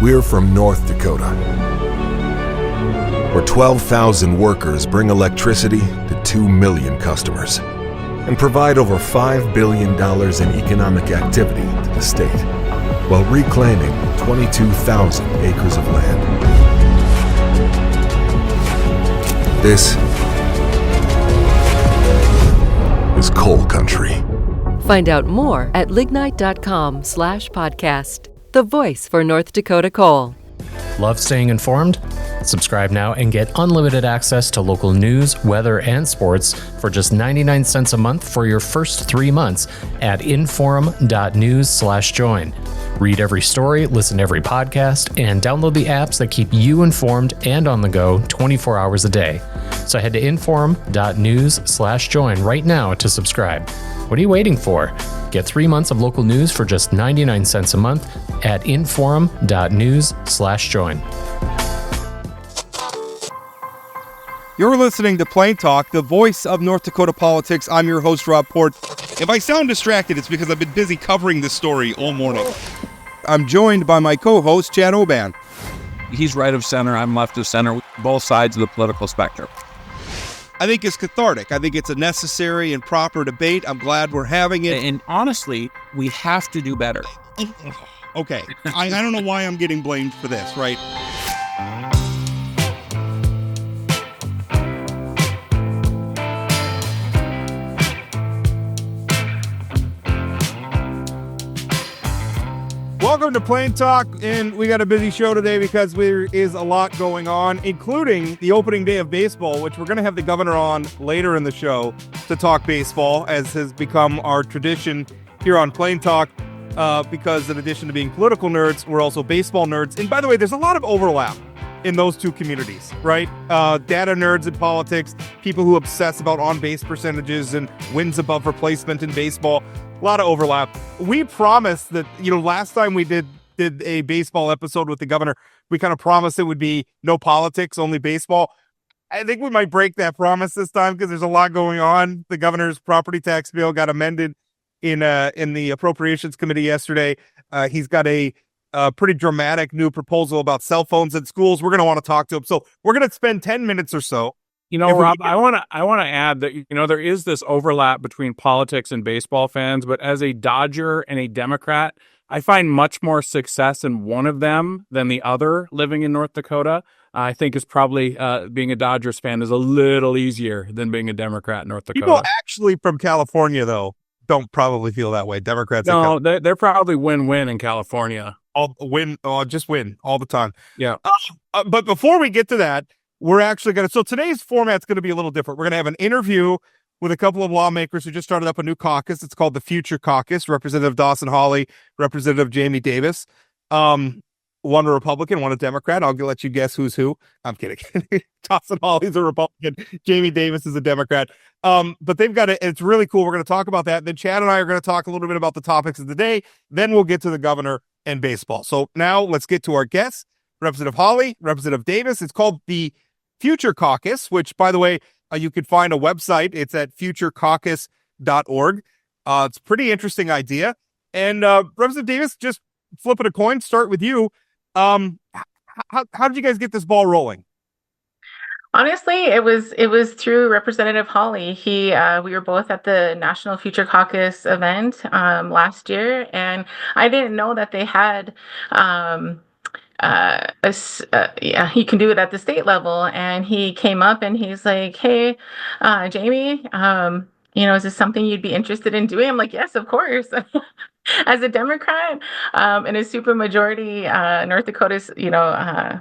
We're from North Dakota, where 12,000 workers bring electricity to 2 million customers and provide over $5 billion in economic activity to the state, while reclaiming 22,000 acres of land. This is coal country. Find out more at lignite.com/podcast. The voice for North Dakota coal. Love staying informed? Subscribe now and get unlimited access to local news, weather, and sports for just 99 cents a month for your first 3 months at inforum.news/join. Read every story, listen to every podcast, and download the apps that keep you informed and on the go 24 hours a day. So head to inforum.news/join right now to subscribe. What are you waiting for? Get 3 months of local news for just 99 cents a month at inforum.news/join. You're listening to Plain Talk, the voice of North Dakota politics. I'm your host, Rob Port. If I sound distracted, it's because I've been busy covering this story all morning. I'm joined by my co-host, Chad Oban. He's right of center, I'm left of center, both sides of the political spectrum. I think it's cathartic. I think it's a necessary and proper debate. I'm glad we're having it. And honestly, we have to do better. Okay, I don't know why I'm getting blamed for this, right? Welcome to Plain Talk, and we got a busy show today because there is a lot going on, including the opening day of baseball, which we're going to have the governor on later in the show to talk baseball, as has become our tradition here on Plain Talk, because in addition to being political nerds, we're also baseball nerds. And by the way, there's a lot of overlap in those two communities, right? Data nerds in politics, people who obsess about on-base percentages and wins above replacement in baseball. A lot of overlap. We promised that, last time we did a baseball episode with the governor, we kind of promised it would be no politics, only baseball. I think we might break that promise this time because there's a lot going on. The governor's property tax bill got amended in the Appropriations Committee yesterday. He's got a pretty dramatic new proposal about cell phones in schools. We're going to want to talk to him. So we're going to spend 10 minutes or so. Rob, I want to add that, there is this overlap between politics and baseball fans, but as a Dodger and a Democrat, I find much more success in one of them than the other living in North Dakota. I think it's probably being a Dodgers fan is a little easier than being a Democrat in North Dakota. People actually from California, though, don't probably feel that way. Democrats. No, they're probably win-win in California. Just win all the time. Yeah. But before we get to that, we're actually going to, so today's format's going to be a little different. We're going to have an interview with a couple of lawmakers who just started up a new caucus. It's called the Future Caucus. Representative Dawson Hawley, Representative Jamie Davis. One a Republican, one a Democrat. I'll let you guess who's who. I'm kidding. Dawson Hawley's a Republican. Jamie Davis is a Democrat. But they've got it's really cool. We're going to talk about that. Then Chad and I are going to talk a little bit about the topics of the day. Then we'll get to the governor and baseball. So now let's get to our guests. Representative Hawley, Representative Davis. It's called the Future Caucus, which, by the way, you could find a website. It's at futurecaucus.org. It's a pretty interesting idea. And Representative Davis, just flipping a coin, start with you. How did you guys get this ball rolling? Honestly, it was through Representative Hawley. We were both at the National Future Caucus event last year, and I didn't know that they had he can do it at the state level. And he came up and he's like, "Hey, Jamie, is this something you'd be interested in doing?" I'm like, "Yes, of course." As a Democrat in a supermajority North Dakota's,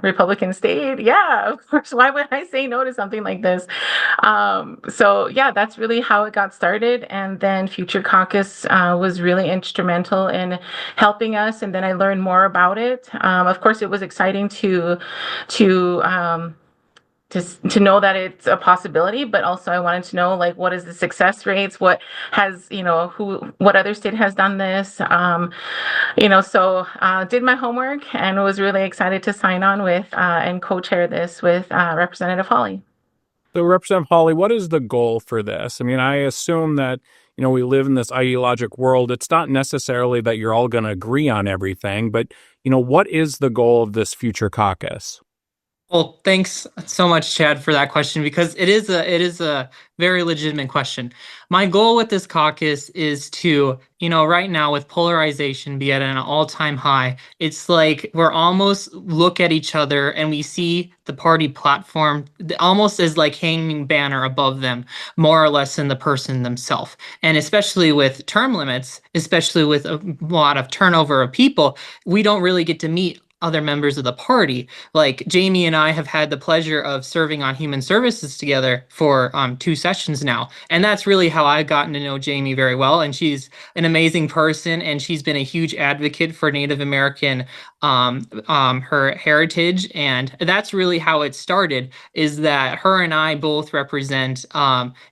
Republican state, yeah, of course. Why would I say no to something like this? So yeah, that's really how it got started. And then Future Caucus was really instrumental in helping us. And then I learned more about it. Of course, it was exciting to know that it's a possibility, but also I wanted to know, like, what is the success rates? What has, what other state has done this? So did my homework and was really excited to sign on with and co-chair this with Representative Hawley. So Representative Hawley, what is the goal for this? I mean, I assume that, we live in this ideologic world. It's not necessarily that you're all going to agree on everything, but, what is the goal of this future caucus? Well, thanks so much, Chad, for that question, because it is a very legitimate question. My goal with this caucus is to, right now with polarization be at an all-time high, it's like we're almost look at each other and we see the party platform almost as like hanging banner above them, more or less than the person themselves. And especially with term limits, especially with a lot of turnover of people, we don't really get to meet other members of the party. Like Jamie and I have had the pleasure of serving on human services together for 2 sessions now. And that's really how I've gotten to know Jamie very well. And she's an amazing person, and she's been a huge advocate for Native American her heritage. And that's really how it started, is that her and I both represent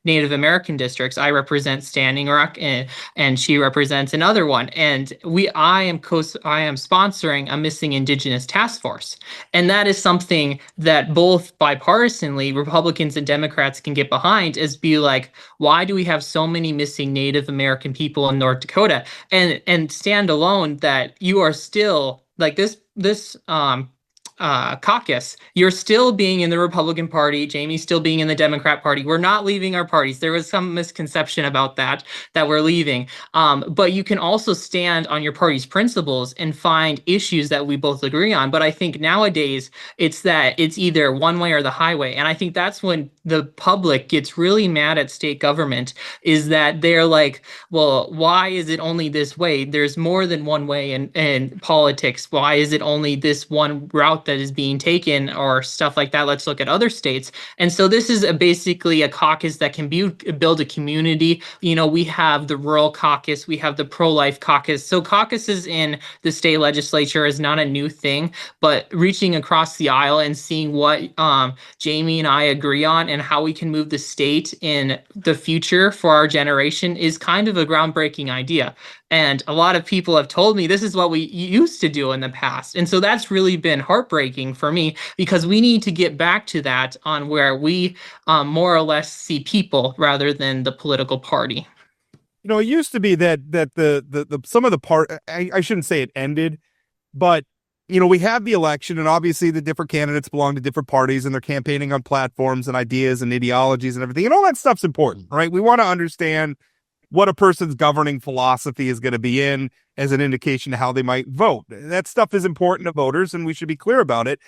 Native American districts. I represent Standing Rock, and she represents another one. And I am sponsoring a missing Indigenous task force. And that is something that both bipartisanly Republicans and Democrats can get behind, is be like, why do we have so many missing Native American people in North Dakota? And stand alone that you are still like this caucus, you're still being in the Republican Party, Jamie's still being in the Democrat Party. We're not leaving our parties. There was some misconception about that we're leaving. But you can also stand on your party's principles and find issues that we both agree on. But I think nowadays it's either one way or the highway. And I think that's when the public gets really mad at state government, is that they're like, well, why is it only this way? There's more than one way in politics. Why is it only this one route that is being taken, or stuff like that? Let's look at other states. And so this is basically a caucus that can build a community. We have the rural caucus, we have the pro-life caucus. So caucuses in the state legislature is not a new thing, but reaching across the aisle and seeing what Jamie and I agree on and how we can move the state in the future for our generation is kind of a groundbreaking idea. And a lot of people have told me this is what we used to do in the past. And so that's really been heartbreaking for me, because we need to get back to that, on where we more or less see people rather than the political party. It used to be that the some of the part, I shouldn't say it ended, but we have the election, and obviously the different candidates belong to different parties, and they're campaigning on platforms and ideas and ideologies and everything. And all that stuff's important, right? We want to understand what a person's governing philosophy is going to be in as an indication of how they might vote. That stuff is important to voters, and we should be clear about it.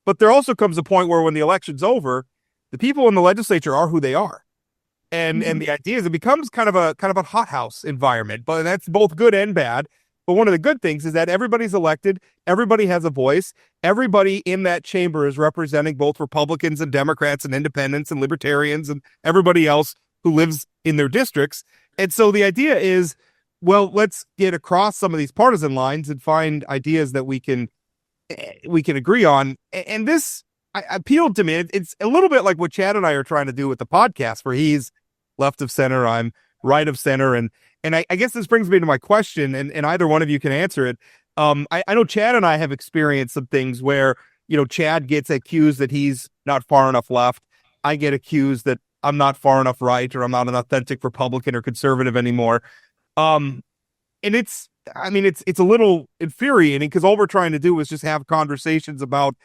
But there also comes a point where, when the election's over, the people in the legislature are who they are. And the idea is it becomes kind of a hothouse environment, but that's both good and bad. But one of the good things is that everybody's elected, everybody has a voice, everybody in that chamber is representing both Republicans and Democrats and independents and libertarians and everybody else who lives in their districts. And so the idea is, well, let's get across some of these partisan lines and find ideas that we can agree on. And this appealed to me. It's a little bit like what Chad and I are trying to do with the podcast, where he's left of center, I'm right of center. And I guess this brings me to my question, and either one of you can answer it. I know Chad and I have experienced some things where, Chad gets accused that he's not far enough left. I get accused that I'm not far enough right, or I'm not an authentic Republican or conservative anymore. And it's a little infuriating, because all we're trying to do is just have conversations about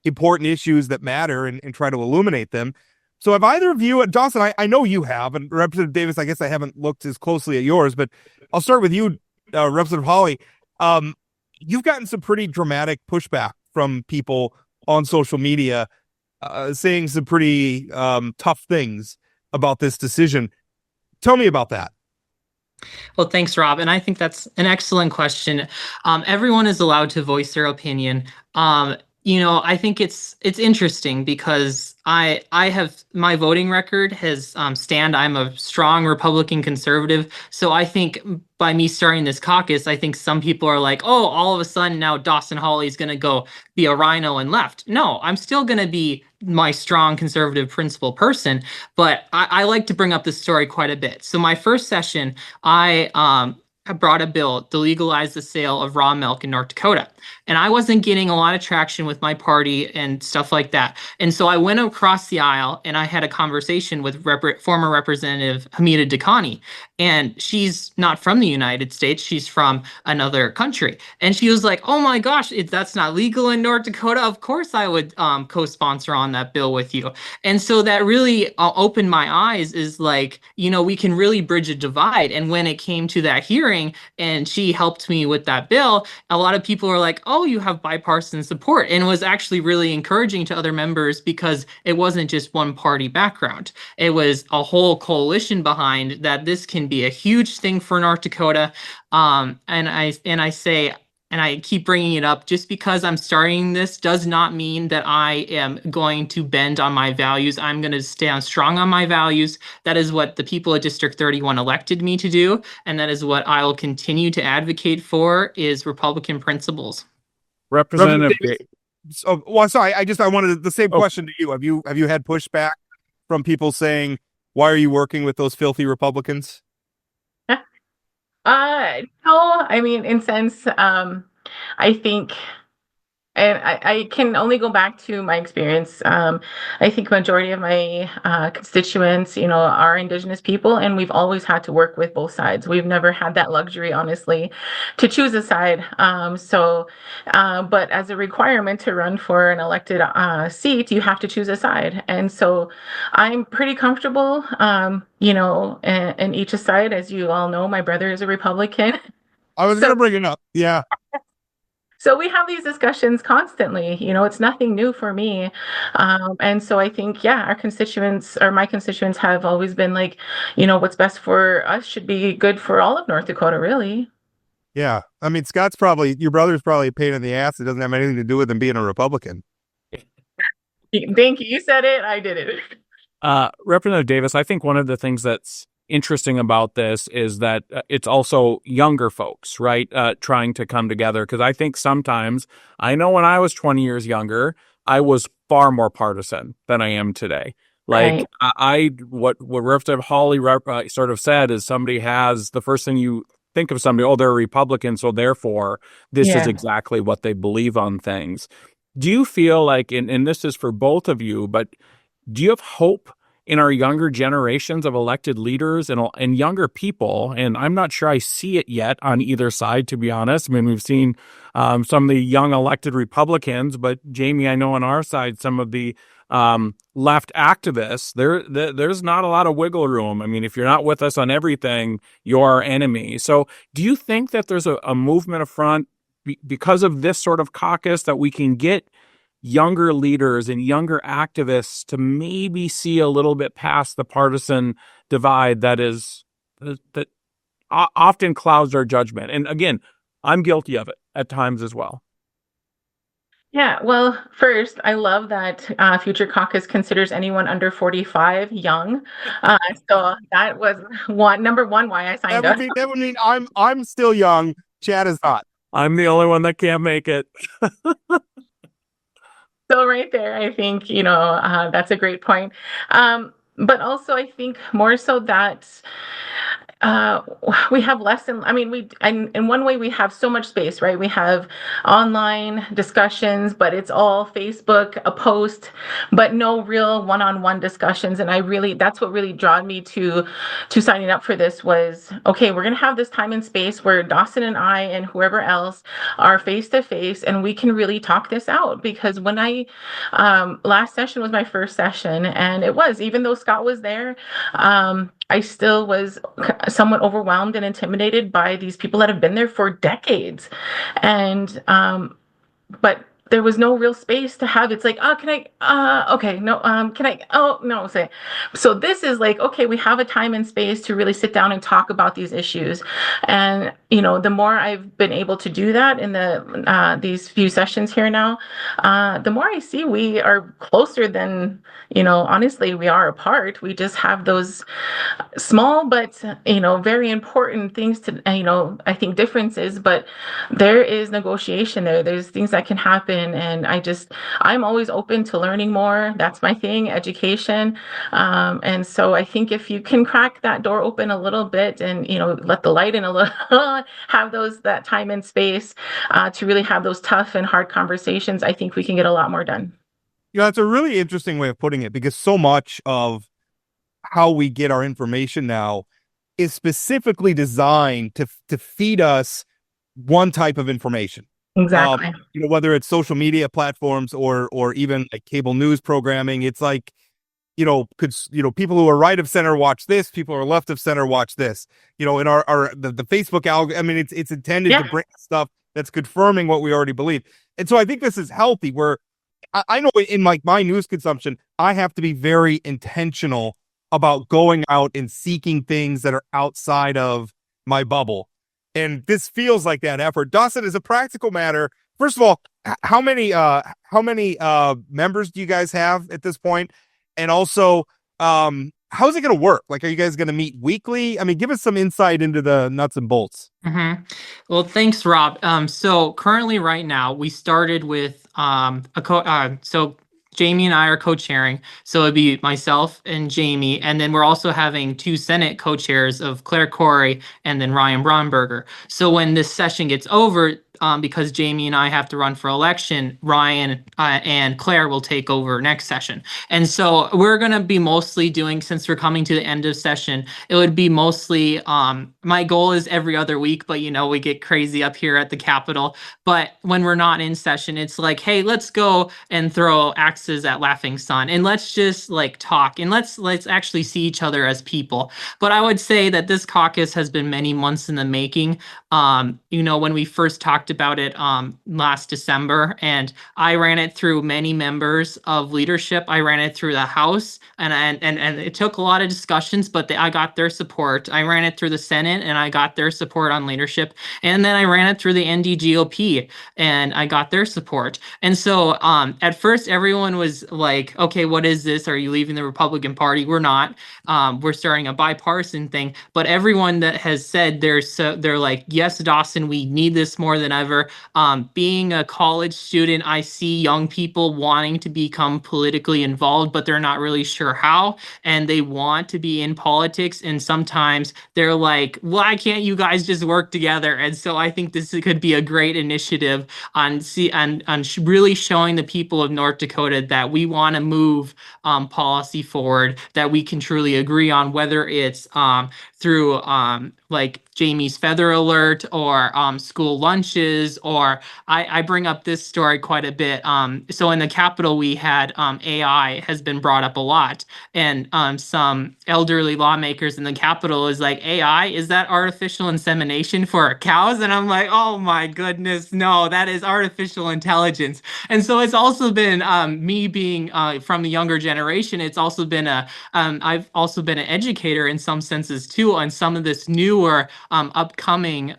important issues that matter and try to illuminate them. So have either of you, Dawson, I know you have, and Representative Davis, I guess I haven't looked as closely at yours, but I'll start with you, Representative Hawley. You've gotten some pretty dramatic pushback from people on social media, saying some pretty tough things about this decision. Tell me about that. Well, thanks, Rob. And I think that's an excellent question. Everyone is allowed to voice their opinion. I think it's interesting, because I have, my voting record has I'm a strong Republican conservative. So I think by me starting this caucus, I think some people are like, oh, all of a sudden now Dawson Hawley is going to go be a rhino and left. No, I'm still going to be my strong conservative principled person, but I like to bring up this story quite a bit. So my first session, I brought a bill to legalize the sale of raw milk in North Dakota. And I wasn't getting a lot of traction with my party and stuff like that. And so I went across the aisle and I had a conversation with former Representative Hamida Dakhani. And she's not from the United States. She's from another country. And she was like, oh my gosh, that's not legal in North Dakota. Of course I would co-sponsor on that bill with you. And so that really opened my eyes, is like, we can really bridge a divide. And when it came to that hearing and she helped me with that bill, a lot of people were like, oh, you have bipartisan support. And it was actually really encouraging to other members, because it wasn't just one party background. It was a whole coalition behind that. This can be a huge thing for North Dakota. And I keep bringing it up, just because I'm starting this does not mean that I am going to bend on my values. I'm going to stand strong on my values. That is what the people of District 31 elected me to do. And that is what I will continue to advocate for, is Republican principles. Representative Sorry, I wanted the same question to you. Have you had pushback from people saying, why are you working with those filthy Republicans? No, I mean, in sense, I think, and I can only go back to my experience. I think majority of my constituents, are Indigenous people, and we've always had to work with both sides. We've never had that luxury, honestly, to choose a side. But as a requirement to run for an elected seat, you have to choose a side. And so I'm pretty comfortable, in each side. As you all know, my brother is a Republican. I was going to bring it up. Yeah. So we have these discussions constantly. It's nothing new for me. And so I think, my constituents have always been like, what's best for us should be good for all of North Dakota, really. Yeah. I mean, your brother's probably a pain in the ass. It doesn't have anything to do with him being a Republican. Thank you. You said it. I did it. Representative Davis, I think one of the things that's interesting about this is that it's also younger folks, right, trying to come together. Because I think sometimes, I know when I was 20 years younger, I was far more partisan than I am today. Like, right. What Representative Hawley sort of said is, somebody has the first thing you think of somebody, they're a Republican, so therefore this is exactly what they believe on things. Do you feel like, and this is for both of you, but do you have hope in our younger generations of elected leaders and younger people? And I'm not sure I see it yet on either side, to be honest. I mean, we've seen some of the young elected Republicans, but Jamie, I know on our side, some of the left activists, there's not a lot of wiggle room. I mean, if you're not with us on everything, you're our enemy. So do you think that there's a movement of front because of this sort of caucus, that we can get younger leaders and younger activists to maybe see a little bit past the partisan divide that often clouds our judgment? And again, I'm guilty of it at times as well. Yeah, well, first, I love that Future Caucus considers anyone under 45 young. So that was number one why I signed up. That would mean I'm still young. Chad is not. I'm the only one that can't make it. So right there, I think, that's a great point. But also, I think more so that we have less than, in one way we have so much space, right? We have online discussions, but it's all Facebook, a post, but no real one-on-one discussions. And that's what really drew me to signing up for this was, okay, we're going to have this time and space where Dawson and I and whoever else are face to face, and we can really talk this out. Because when last session was my first session, and it was, even though Scott was there, I still was somewhat overwhelmed and intimidated by these people that have been there for decades. And, but there was no real space to have. It's like, oh, can I, okay, no, can I, oh, no, say. So this is like, okay, we have a time and space to really sit down and talk about these issues. And, the more I've been able to do that in these few sessions here now, the more I see we are closer than, honestly, we are apart. We just have those small, but, very important things to, I think differences, but there is negotiation there. There's things that can happen open. And I'm always open to learning more. That's my thing, education. And so I think if you can crack that door open a little bit and, let the light in a little, have that time and space to really have those tough and hard conversations, I think we can get a lot more done. That's a really interesting way of putting it, because so much of how we get our information now is specifically designed to feed us one type of information. Exactly. Whether it's social media platforms or even like cable news programming, it's like, people who are right of center watch this, people who are left of center watch this. In the Facebook algorithm, I mean, it's intended to bring stuff that's confirming what we already believe. And so I think this is healthy, where I know in like my news consumption, I have to be very intentional about going out and seeking things that are outside of my bubble. And this feels like that effort. Dawson, as a practical matter, first of all, how many members do you guys have at this point? And also, how's it going to work? Like, are you guys going to meet weekly? I mean, give us some insight into the nuts and bolts. Mm-hmm. Well, thanks, Rob. So currently right now, we started with so Jamie and I are co-chairing. So it'd be myself and Jamie. And then we're also having 2 Senate co-chairs of Claire Corey and then Ryan Braunberger. So when this session gets over, because Jamie and I have to run for election, Ryan and Claire will take over next session. And so we're going to be mostly doing, since we're coming to the end of session, it would be mostly, my goal is every other week, but we get crazy up here at the Capitol. But when we're not in session, it's like, hey, let's go and throw axes at Laughing Sun, and let's just like talk, and let's actually see each other as people. But I would say that this caucus has been many months in the making. When we first talked about it last December, and I ran it through many members of leadership. I ran it through the House, and it took a lot of discussions, but I got their support. I ran it through the Senate, and I got their support on leadership. And then I ran it through the NDGOP, and I got their support. And so at first, everyone was like, okay, what is this? Are you leaving the Republican Party? We're not. We're starting a bipartisan thing. But everyone that has said they're like, yes, Dawson, we need this more than ever. Being a college student, I see young people wanting to become politically involved, but they're not really sure how, and they want to be in politics. And sometimes they're like, why can't you guys just work together? And so I think this could be a great initiative on really showing the people of North Dakota that we want to move policy forward, that we can truly agree on, whether it's through like Jamie's Feather Alert or school lunches, or I bring up this story quite a bit. So in the Capitol, we had AI has been brought up a lot, and some elderly lawmakers in the Capitol is like, AI, is that artificial insemination for cows? And I'm like, oh my goodness, no, that is artificial intelligence. And so it's also been me being from the younger generation. It's also been I've also been an educator in some senses too on some of this newer upcoming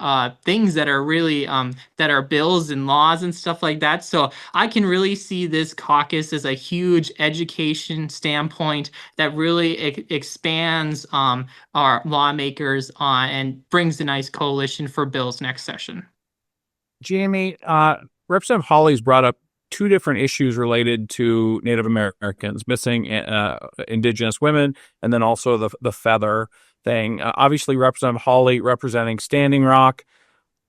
things that are really that are bills and laws and stuff like that. So I can really see this caucus as a huge education standpoint that really expands our lawmakers and brings a nice coalition for bills next session. Jamie, Representative Hawley's brought up 2 different issues related to Native Americans, missing Indigenous women, and then also the feather thing. Obviously, Representative Hawley representing Standing Rock.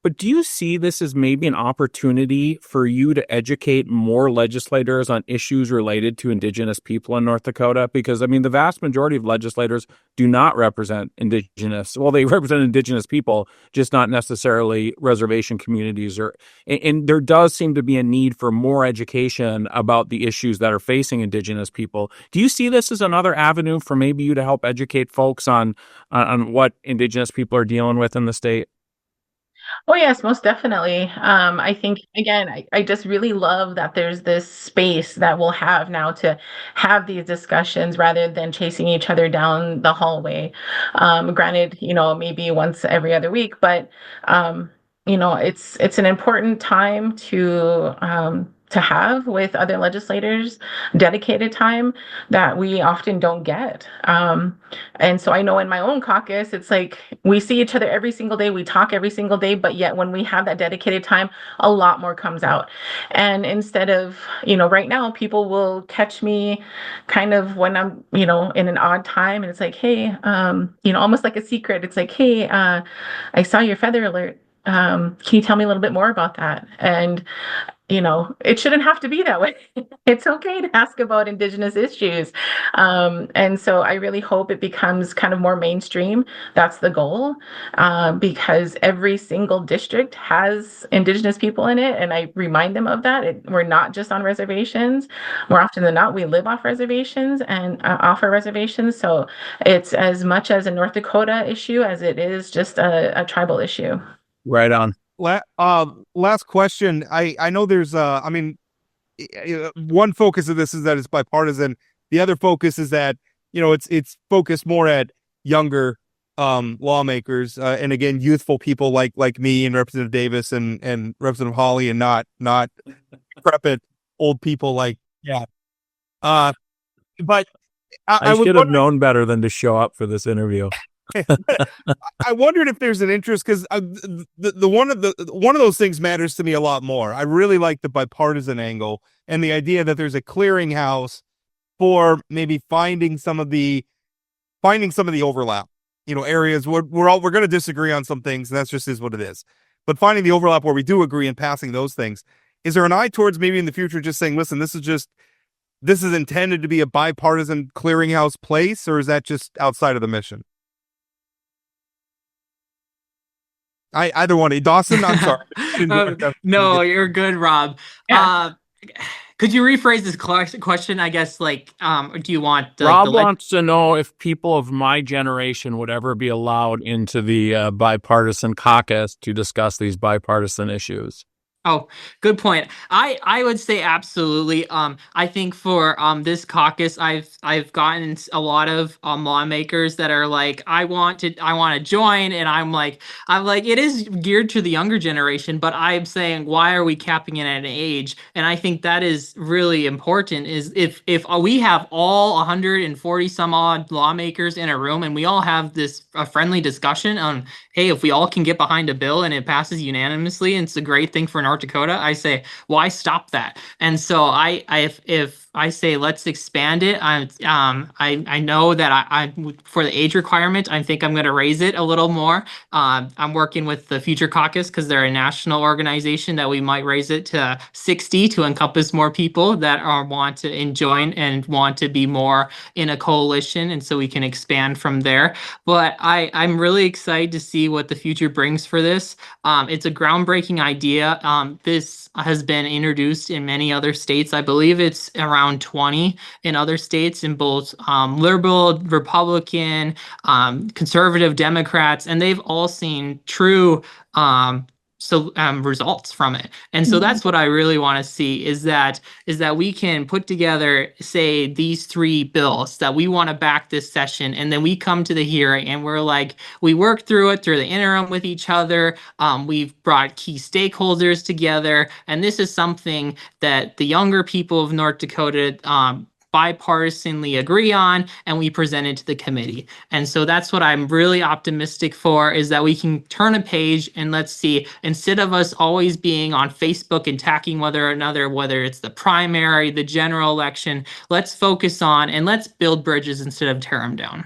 But do you see this as maybe an opportunity for you to educate more legislators on issues related to Indigenous people in North Dakota? Because, I mean, the vast majority of legislators do not represent Indigenous. Well, they represent Indigenous people, just not necessarily reservation communities. And there does seem to be a need for more education about the issues that are facing Indigenous people. Do you see this as another avenue for maybe you to help educate folks on what Indigenous people are dealing with in the state? Oh, yes, most definitely. I think, again, I just really love that there's this space that we'll have now to have these discussions rather than chasing each other down the hallway. Granted, maybe once every other week, but it's an important time to to have with other legislators, dedicated time that we often don't get. And so I know in my own caucus, it's like we see each other every single day, we talk every single day, but yet when we have that dedicated time, a lot more comes out. And instead of, right now, people will catch me kind of when I'm, in an odd time, and it's like, hey, almost like a secret. It's like, hey, I saw your feather alert. Can you tell me a little bit more about that? And it shouldn't have to be that way. It's okay to ask about Indigenous issues. And so I really hope it becomes kind of more mainstream. That's the goal, because every single district has Indigenous people in it. And I remind them of that. We're not just on reservations. More often than not, we live off reservations and off our reservations. So it's as much as a North Dakota issue as it is just a tribal issue. Right on. Last question. I know there's one focus of this is that it's bipartisan. The other focus is that it's focused more at younger lawmakers and again youthful people like me and Representative Davis and Representative Hawley, and not decrepit old people but I should have known better than to show up for this interview. I wondered if there's an interest, because one of those things matters to me a lot more. I really like the bipartisan angle and the idea that there's a clearinghouse for maybe finding some of the overlap. Areas where we're going to disagree on some things, and that's just is what it is. But finding the overlap where we do agree and passing those things. Is there an eye towards maybe in the future just saying, listen, this is intended to be a bipartisan clearinghouse place, or is that just outside of the mission? Either one. Dawson, I'm sorry. No, you're good, Rob. Yeah. Could you rephrase this question? I guess, do you want... Rob wants to know if people of my generation would ever be allowed into the bipartisan caucus to discuss these bipartisan issues. Oh, good point. I would say absolutely. I think for this caucus, I've gotten a lot of lawmakers that are like, I want to join, and I'm like, it is geared to the younger generation, but I'm saying, why are we capping it at an age? And I think that is really important. Is if we have all 140 some odd lawmakers in a room, and we all have this friendly discussion on, hey, if we all can get behind a bill and it passes unanimously, and it's a great thing for North Dakota, I say, why stop that? And so if I say let's expand it, I know that I for the age requirement, I think I'm going to raise it a little more. I'm working with the Future Caucus, because they're a national organization, that we might raise it to 60 to encompass more people that want to join and want to be more in a coalition, and so we can expand from there. But I'm really excited to see what the future brings for this. It's a groundbreaking idea. This has been introduced in many other states. I believe it's around 20 in other states, in both liberal, Republican, conservative, Democrats, and they've all seen true results from it. And so that's what I really want to see, is that we can put together, say, these three bills that we want to back this session, and then we come to the hearing and we're like, we work through it through the interim with each other. We've brought key stakeholders together, and this is something that the younger people of North Dakota bipartisanly agree on, and we present it to the committee. And so that's what I'm really optimistic for, is that we can turn a page and let's see, instead of us always being on Facebook and attacking whether it's the primary, the general election, let's focus on and let's build bridges instead of tear them down.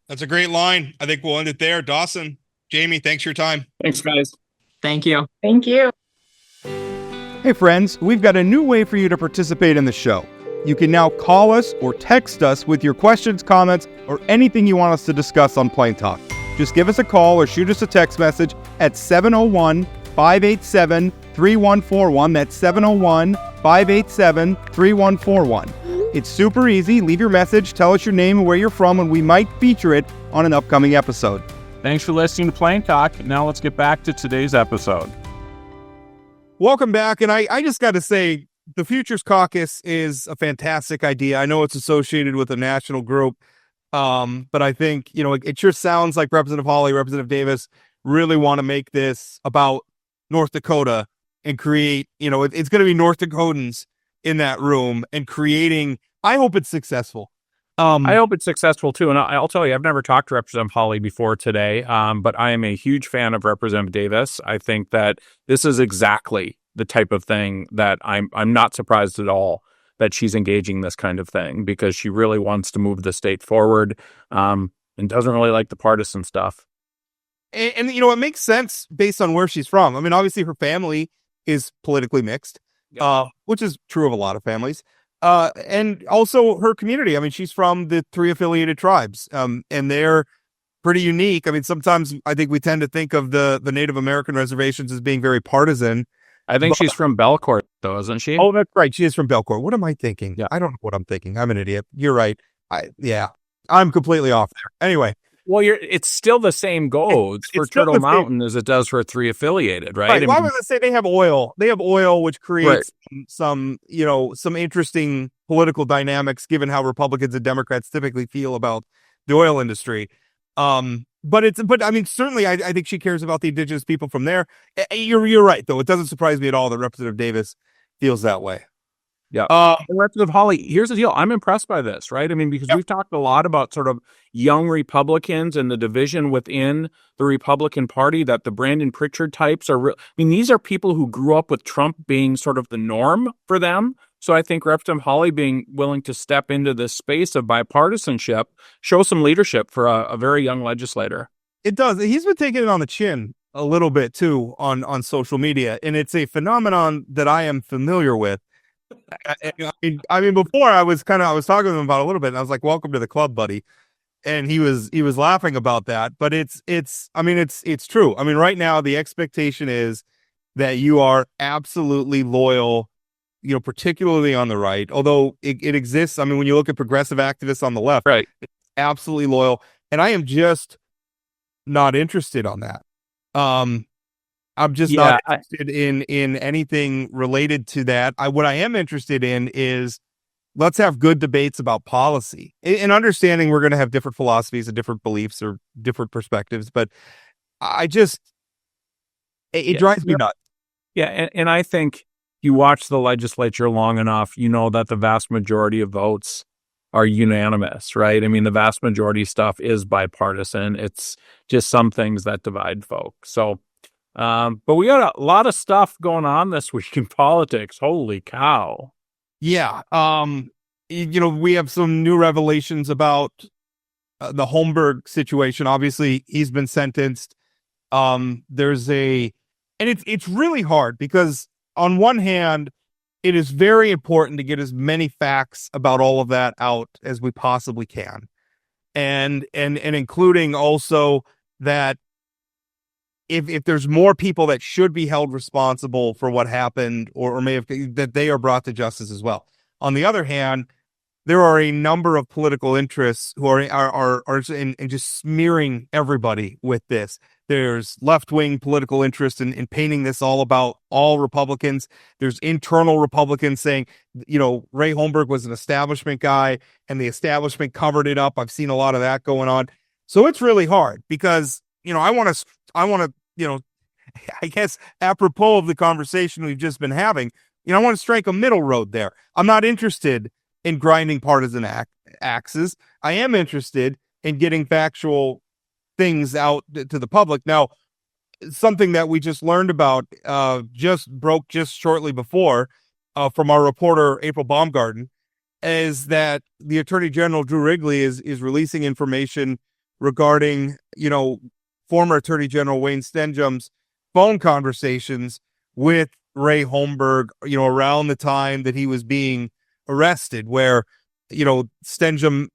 That's a great line. I think we'll end it there. Dawson, Jamie, thanks for your time. Thanks, guys. Thank you. Thank you. Hey friends, we've got a new way for you to participate in the show. You can now call us or text us with your questions, comments, or anything you want us to discuss on Plain Talk. Just give us a call or shoot us a text message at 701-587-3141. That's 701-587-3141. It's super easy. Leave your message, tell us your name and where you're from, and we might feature it on an upcoming episode. Thanks for listening to Plain Talk. Now let's get back to today's episode. Welcome back, and I just got to say, the Futures Caucus is a fantastic idea. I know it's associated with a national group, but I think, it sure sounds like Representative Hawley, Representative Davis really want to make this about North Dakota and create, it's going to be North Dakotans in that room and creating. I hope it's successful. I hope it's successful too. And I'll tell you, I've never talked to Representative Hawley before today, but I am a huge fan of Representative Davis. I think that this is exactly the type of thing that I'm not surprised at all that she's engaging this kind of thing, because she really wants to move the state forward, and doesn't really like the partisan stuff. And it makes sense based on where she's from. I mean, obviously her family is politically mixed, which is true of a lot of families. And also her community. I mean, she's from the 3 affiliated tribes, and they're pretty unique. I mean, sometimes I think we tend to think of the Native American reservations as being very partisan. I think she's from Belcourt, though, isn't she? Oh, that's right. She is from Belcourt. What am I thinking? Yeah. I don't know what I'm thinking. I'm an idiot. You're right. I'm completely off there. Anyway. Well, it's still the same goes for Turtle Mountain as it does for 3 affiliated, right? Right. Why would I say they have oil? They have oil, which creates some interesting political dynamics, given how Republicans and Democrats typically feel about the oil industry. But I mean, certainly, I think she cares about the indigenous people from there. You're right, though. It doesn't surprise me at all that Representative Davis feels that way. Yeah. And Representative Hawley, here's the deal. I'm impressed by this, right? I mean, because we've talked a lot about sort of young Republicans and the division within the Republican Party, that the Brandon Pritchard types are real. I mean, these are people who grew up with Trump being sort of the norm for them. So I think Representative Hawley being willing to step into this space of bipartisanship shows some leadership for a very young legislator. It does. He's been taking it on the chin a little bit, too, on social media. And it's a phenomenon that I am familiar with. I mean, before I was talking to him about it a little bit, and I was like, "Welcome to the club, buddy," and he was laughing about that. But it's true. I mean, right now the expectation is that you are absolutely loyal, particularly on the right. Although it exists. I mean, when you look at progressive activists on the left, right, it's absolutely loyal, and I am just not interested on that. I'm just not interested in anything related to that. What I am interested in is, let's have good debates about policy and understanding we're going to have different philosophies and different beliefs or different perspectives. But it drives me nuts. Yeah. And I think you watch the legislature long enough, that the vast majority of votes are unanimous, right? I mean, the vast majority stuff is bipartisan. It's just some things that divide folks. So, but we got a lot of stuff going on this week in politics. Holy cow. Yeah. We have some new revelations about the Holmberg situation. Obviously, he's been sentenced. And it's really hard because on one hand, it is very important to get as many facts about all of that out as we possibly can. And including also that if there's more people that should be held responsible for what happened or may have, that they are brought to justice as well. On the other hand, there are a number of political interests who are just smearing everybody with this. There's left-wing political interest in painting this all about all Republicans. There's internal Republicans saying, Ray Holmberg was an establishment guy and the establishment covered it up. I've seen a lot of that going on. So it's really hard because, I want to, I guess apropos of the conversation we've just been having, I want to strike a middle road there. I'm not interested in grinding partisan axes. I am interested in getting factual things out to the public. Now, something that we just learned about just broke just shortly before from our reporter, April Baumgarten, is that the Attorney General, Drew Wrigley, is releasing information regarding, former Attorney General Wayne Stenjum's phone conversations with Ray Holmberg, around the time that he was being arrested, where, Stenjum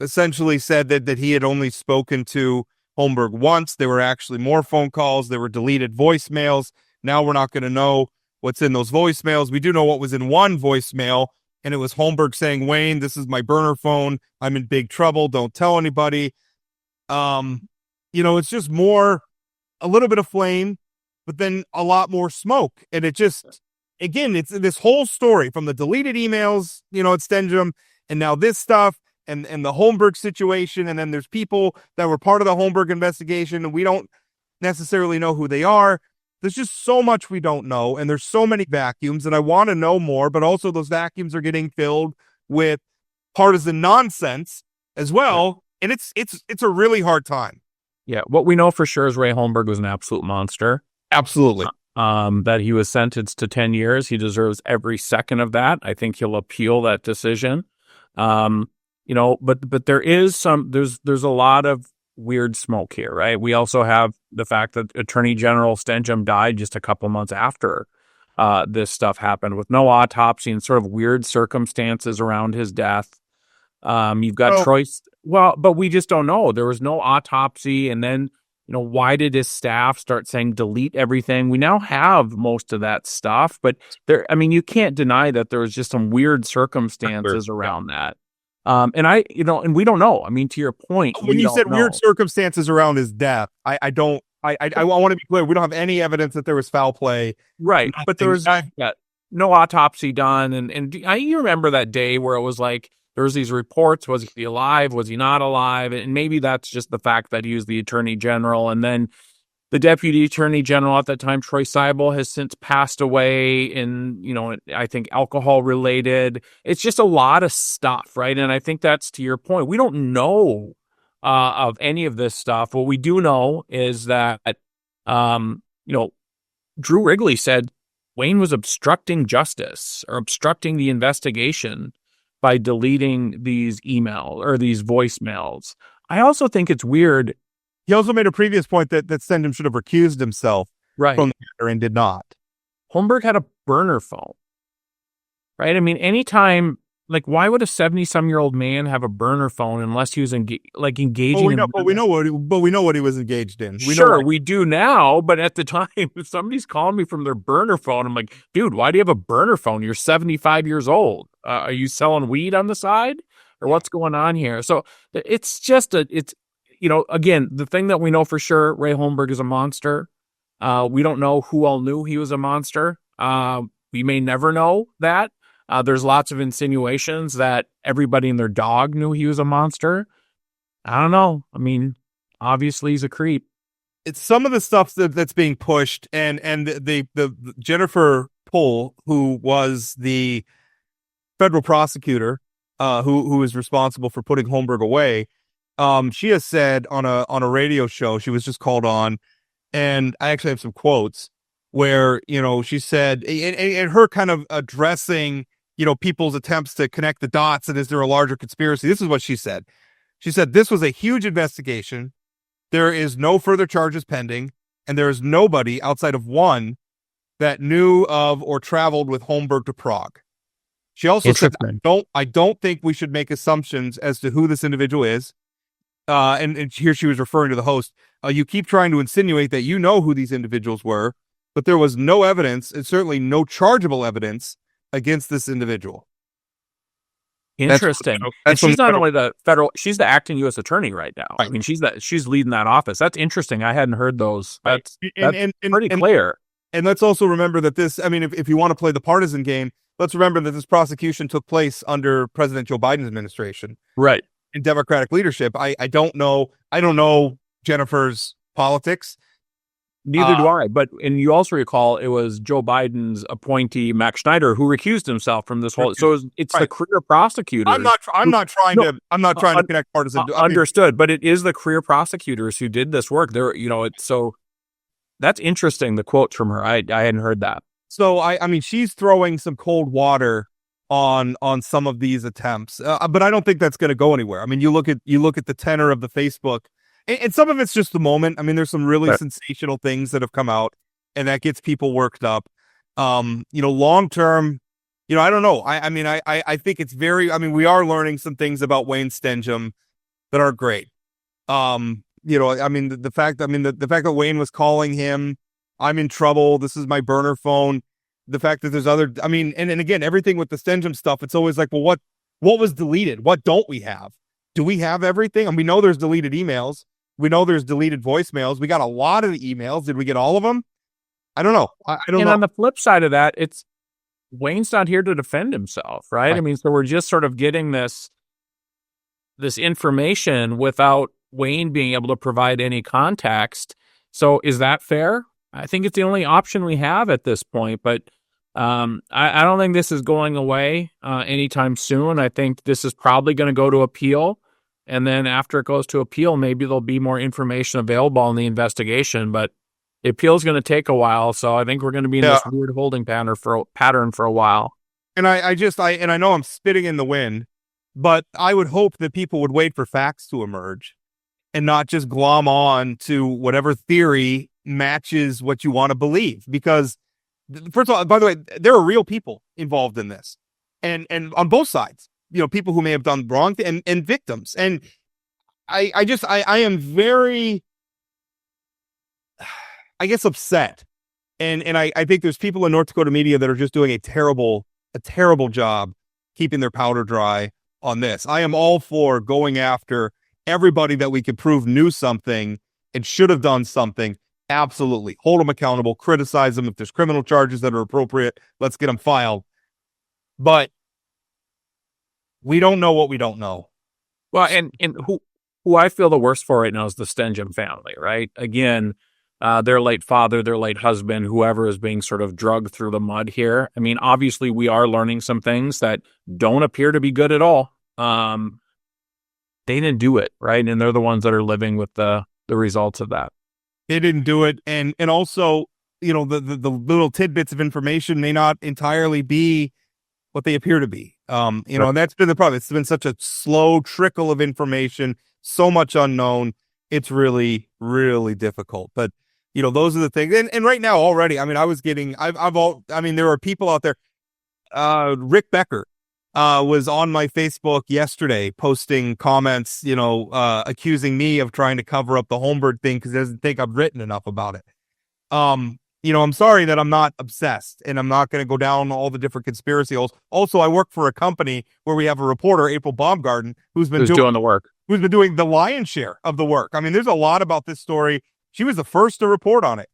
essentially said that he had only spoken to Holmberg once. There were actually more phone calls. There were deleted voicemails. Now we're not going to know what's in those voicemails. We do know what was in one voicemail, and it was Holmberg saying, "Wayne, this is my burner phone. I'm in big trouble. Don't tell anybody." It's just a little bit of flame, but then a lot more smoke. And it just, again, it's this whole story from the deleted emails, at Stenjum, and now this stuff and the Holmberg situation. And then there's people that were part of the Holmberg investigation and we don't necessarily know who they are. there's just so much we don't know, and there's so many vacuums, and I want to know more, but also those vacuums are getting filled with partisan nonsense as well, and it's a really hard time. Yeah, what we know for sure is Ray Holmberg was an absolute monster. Absolutely. That he was sentenced to 10 years. He deserves every second of that. I think he'll appeal that decision. But there is there's a lot of weird smoke here, right? We also have the fact that Attorney General Stenjum died just a couple months after this stuff happened, with no autopsy and sort of weird circumstances around his death. You've got Troy. Well, but we just don't know. There was no autopsy, and then why did his staff start saying delete everything? We now have most of that stuff, but you can't deny that there was just some weird circumstances around that. And we don't know. To your point, when you said weird circumstances around his death, I want to be clear. We don't have any evidence that there was foul play. Right. But there was no autopsy done. And you remember that day where it was like, there was these reports, was he alive? Was he not alive? And maybe that's just the fact that he was the attorney general. And then the deputy attorney general at that time, Troy Seibel, has since passed away in, I think alcohol related. It's just a lot of stuff, right? And I think that's to your point. We don't know of any of this stuff. What we do know is that, Drew Wrigley said Wayne was obstructing justice or obstructing the investigation by deleting these emails or these voicemails. I also think it's weird. He also made a previous point that Stenjum should have recused himself from the matter and did not. Holmberg had a burner phone, right? Anytime, why would a 70-some-year-old man have a burner phone unless he was engaging? But we know what he was engaged in. We do now, but at the time, if somebody's calling me from their burner phone, I'm like, dude, why do you have a burner phone? You're 75 years old. Are you selling weed on the side, or what's going on here? So it's just again, the thing that we know for sure, Ray Holmberg is a monster. We don't know who all knew he was a monster. We may never know that. There's lots of insinuations that everybody and their dog knew he was a monster. I don't know. Obviously he's a creep. It's some of the stuff that's being pushed, and the Jennifer Pohl, who was the federal prosecutor, who is responsible for putting Holmberg away. She has said on a radio show, she was just called on, and I actually have some quotes where, she said, and her kind of addressing, people's attempts to connect the dots and is there a larger conspiracy? This is what she said. She said, this was a huge investigation. There is no further charges pending, and there is nobody outside of one that knew of or traveled with Holmberg to Prague. She also said, I don't think we should make assumptions as to who this individual is. And here she was referring to the host. You keep trying to insinuate that you know who these individuals were, but there was no evidence, and certainly no chargeable evidence against this individual. Interesting. And she's not only the federal, she's the acting U.S. attorney right now. Right. She's leading that office. That's interesting. I hadn't heard those. That's pretty clear. And let's also remember that this, if you want to play the partisan game, let's remember that this prosecution took place under President Joe Biden's administration. Right. In Democratic leadership. I don't know Jennifer's politics. Neither do I. And you also recall it was Joe Biden's appointee, Max Schneider, who recused himself from this whole. So it's the career prosecutors. I'm not trying to connect partisan. Understood, but it is the career prosecutors who did this work. So that's interesting. The quote from her, I hadn't heard that. So she's throwing some cold water on some of these attempts, but I don't think that's going to go anywhere. You look at the tenor of the Facebook. And some of it's just the moment. There's some really sensational things that have come out, and that gets people worked up. Long term, I don't know. I think it's very. We are learning some things about Wayne Stenjum that are great. The fact that Wayne was calling him, "I'm in trouble. This is my burner phone." The fact that there's other. And again, everything with the Stenjum stuff, it's always like, well, what was deleted? What don't we have? Do we have everything? And we know there's deleted emails. We know there's deleted voicemails. We got a lot of the emails. Did we get all of them? I don't know. I don't know. And on the flip side of that, it's Wayne's not here to defend himself, right? So we're just sort of getting this information without Wayne being able to provide any context. So is that fair? I think it's the only option we have at this point. But I don't think this is going away anytime soon. I think this is probably going to go to appeal. And then after it goes to appeal, maybe there'll be more information available in the investigation. But the appeal is going to take a while. So I think we're going to be in this weird holding pattern for a while. And I know I'm spitting in the wind, but I would hope that people would wait for facts to emerge and not just glom on to whatever theory matches what you want to believe. Because, first of all, by the way, there are real people involved in this, and on both sides, people who may have done wrong and victims. And I am very, I guess, upset. And I think there's people in North Dakota media that are just doing a terrible job keeping their powder dry on this. I am all for going after everybody that we could prove knew something and should have done something. Absolutely. Hold them accountable, criticize them. If there's criminal charges that are appropriate, let's get them filed. But we don't know what we don't know. Well, and who I feel the worst for right now is the Stenjum family, right? Again, their late father, their late husband, whoever is being sort of dragged through the mud here. I mean, obviously, we are learning some things that don't appear to be good at all. They didn't do it, right? And they're the ones that are living with the results of that. They didn't do it. And also, the little tidbits of information may not entirely be what they appear to be. And that's been the problem. It's been such a slow trickle of information, so much unknown. It's really, really difficult. But, those are the things. And right now already, I mean, there are people out there. Rick Becker was on my Facebook yesterday posting comments, accusing me of trying to cover up the Holmberg thing because he doesn't think I've written enough about it. I'm sorry that I'm not obsessed, and I'm not going to go down all the different conspiracy holes. Also, I work for a company where we have a reporter, April Baumgarten, who's doing the work, who's been doing the lion's share of the work. I mean, there's a lot about this story. She was the first to report on it.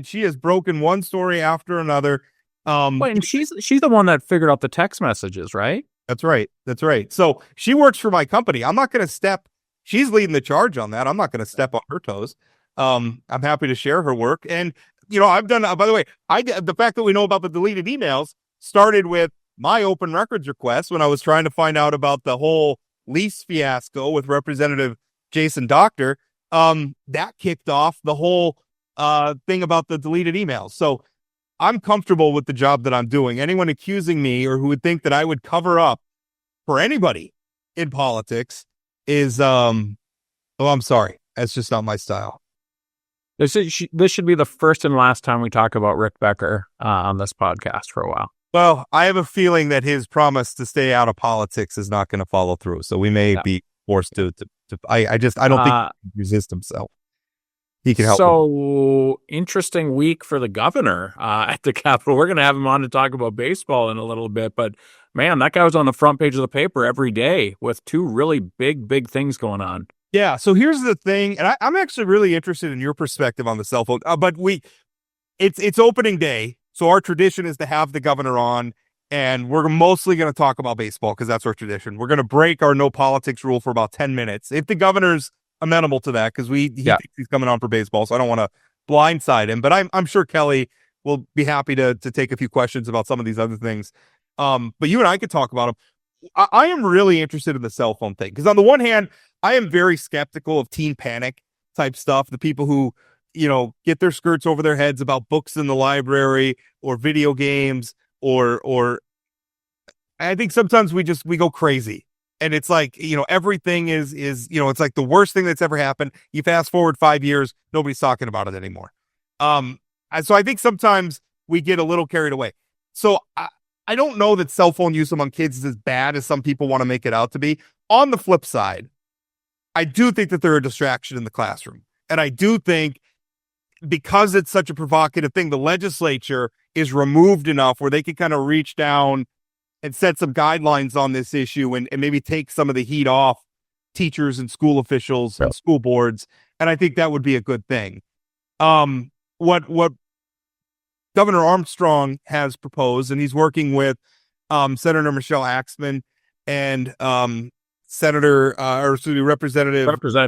She has broken one story after another. And she's the one that figured out the text messages, right? That's right. So she works for my company. I'm not going to she's leading the charge on that. I'm not going to step on her toes. I'm happy to share her work. And, I've done, by the way, the fact that we know about the deleted emails started with my open records request when I was trying to find out about the whole lease fiasco with Representative Jason Doctor. That kicked off the whole thing about the deleted emails. So I'm comfortable with the job that I'm doing. Anyone accusing me or who would think that I would cover up for anybody in politics is, I'm sorry. That's just not my style. This should be the first and last time we talk about Rick Becker on this podcast for a while. Well, I have a feeling that his promise to stay out of politics is not going to follow through. So we may be forced to I don't think he can resist himself. He can help. So interesting week for the governor at the Capitol. We're going to have him on to talk about baseball in a little bit, but man, that guy was on the front page of the paper every day with two really big things going on. Yeah. So here's the thing, and I'm actually really interested in your perspective on the cell phone. But it's opening day, so our tradition is to have the governor on, and we're mostly going to talk about baseball because that's our tradition. We're going to break our no politics rule for about 10 minutes if the governor's amenable to that, because he thinks he's coming on for baseball, so I don't want to blindside him. But I'm sure Kelly will be happy to take a few questions about some of these other things. But you and I could talk about them. I am really interested in the cell phone thing because on the one hand, I am very skeptical of teen panic type stuff. The people who, get their skirts over their heads about books in the library or video games or I think sometimes we go crazy. And it's like, everything is, it's like the worst thing that's ever happened. You fast forward 5 years, nobody's talking about it anymore. And so I think sometimes we get a little carried away. So I don't know that cell phone use among kids is as bad as some people want to make it out to be. On the flip side, I do think that they're a distraction in the classroom. And I do think because it's such a provocative thing, the legislature is removed enough where they can kind of reach down and set some guidelines on this issue and maybe take some of the heat off teachers and school officials and school boards. And I think that would be a good thing. What Governor Armstrong has proposed, and he's working with Senator Michelle Axman and Representative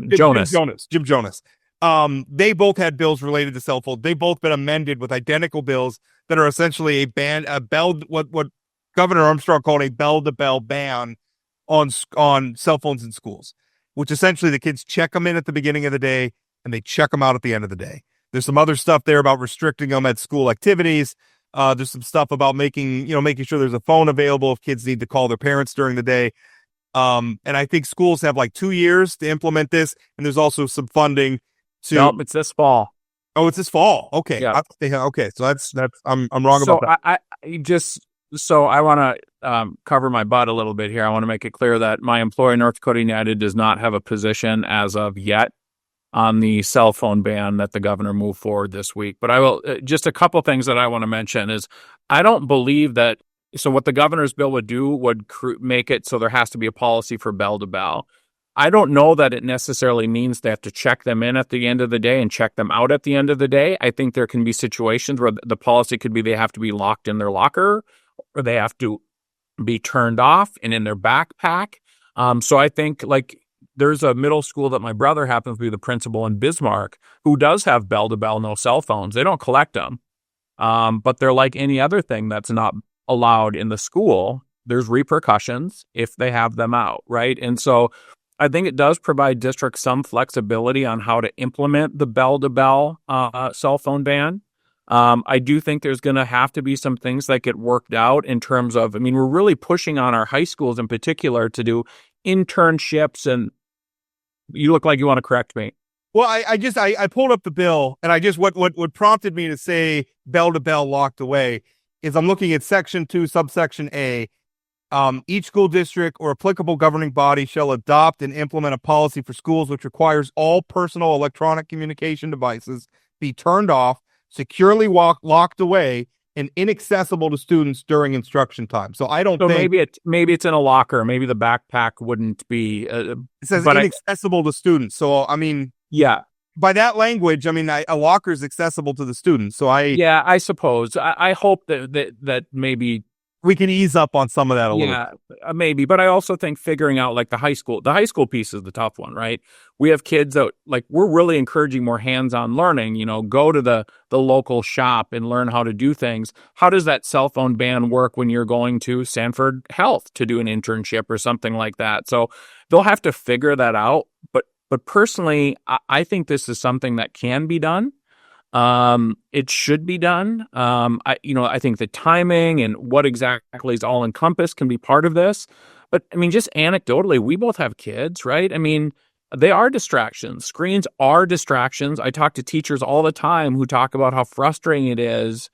Jim Jonas. Jim Jonas. They both had bills related to cell phones. They've both been amended with identical bills that are essentially what Governor Armstrong called a bell-to-bell ban on cell phones in schools, which essentially the kids check them in at the beginning of the day and they check them out at the end of the day. There's some other stuff there about restricting them at school activities. There's some stuff about making sure there's a phone available if kids need to call their parents during the day. And I think schools have like 2 years to implement this. And there's also some funding to. Nope, it's this fall. Oh, it's this fall. Okay. Yeah. Okay. So that's I'm wrong about that. I want to cover my butt a little bit here. I want to make it clear that my employer, North Dakota United, does not have a position as of yet on the cell phone ban that the governor moved forward this week. But I will just a couple things that I want to mention is I don't believe that. So what the governor's bill would do would make it so there has to be a policy for bell to bell. I don't know that it necessarily means they have to check them in at the end of the day and check them out at the end of the day. I think there can be situations where the policy could be they have to be locked in their locker or they have to be turned off and in their backpack. So I think like there's a middle school that my brother happens to be the principal in Bismarck who does have bell to bell, no cell phones. They don't collect them. But they're like any other thing that's not allowed in the school. There's repercussions if they have them out, right? And so I think it does provide districts some flexibility on how to implement the bell-to-bell cell phone ban. I do think there's going to have to be some things that get worked out in terms of, I mean, we're really pushing on our high schools in particular to do internships, and you look like you want to correct me. Well, I pulled up the bill, and what prompted me to say bell-to-bell locked away is I'm looking at Section 2, subsection A. Each school district or applicable governing body shall adopt and implement a policy for schools which requires all personal electronic communication devices be turned off, securely locked away, and inaccessible to students during instruction time. So I don't think maybe it's in a locker. Maybe the backpack wouldn't be. It says inaccessible to students. So I mean, yeah. By that language, I mean a locker is accessible to the students. So I suppose I hope that maybe we can ease up on some of that a little bit. Yeah, maybe. But I also think figuring out like the high school piece is the tough one, right? We have kids that like, we're really encouraging more hands-on learning, go to the local shop and learn how to do things. How does that cell phone ban work when you're going to Sanford Health to do an internship or something like that? So they'll have to figure that out. But personally, I think this is something that can be done. It should be done. I think the timing and what exactly is all encompassed can be part of this. But I mean, just anecdotally, we both have kids, right? I mean, they are distractions. Screens are distractions. I talk to teachers all the time who talk about how frustrating it is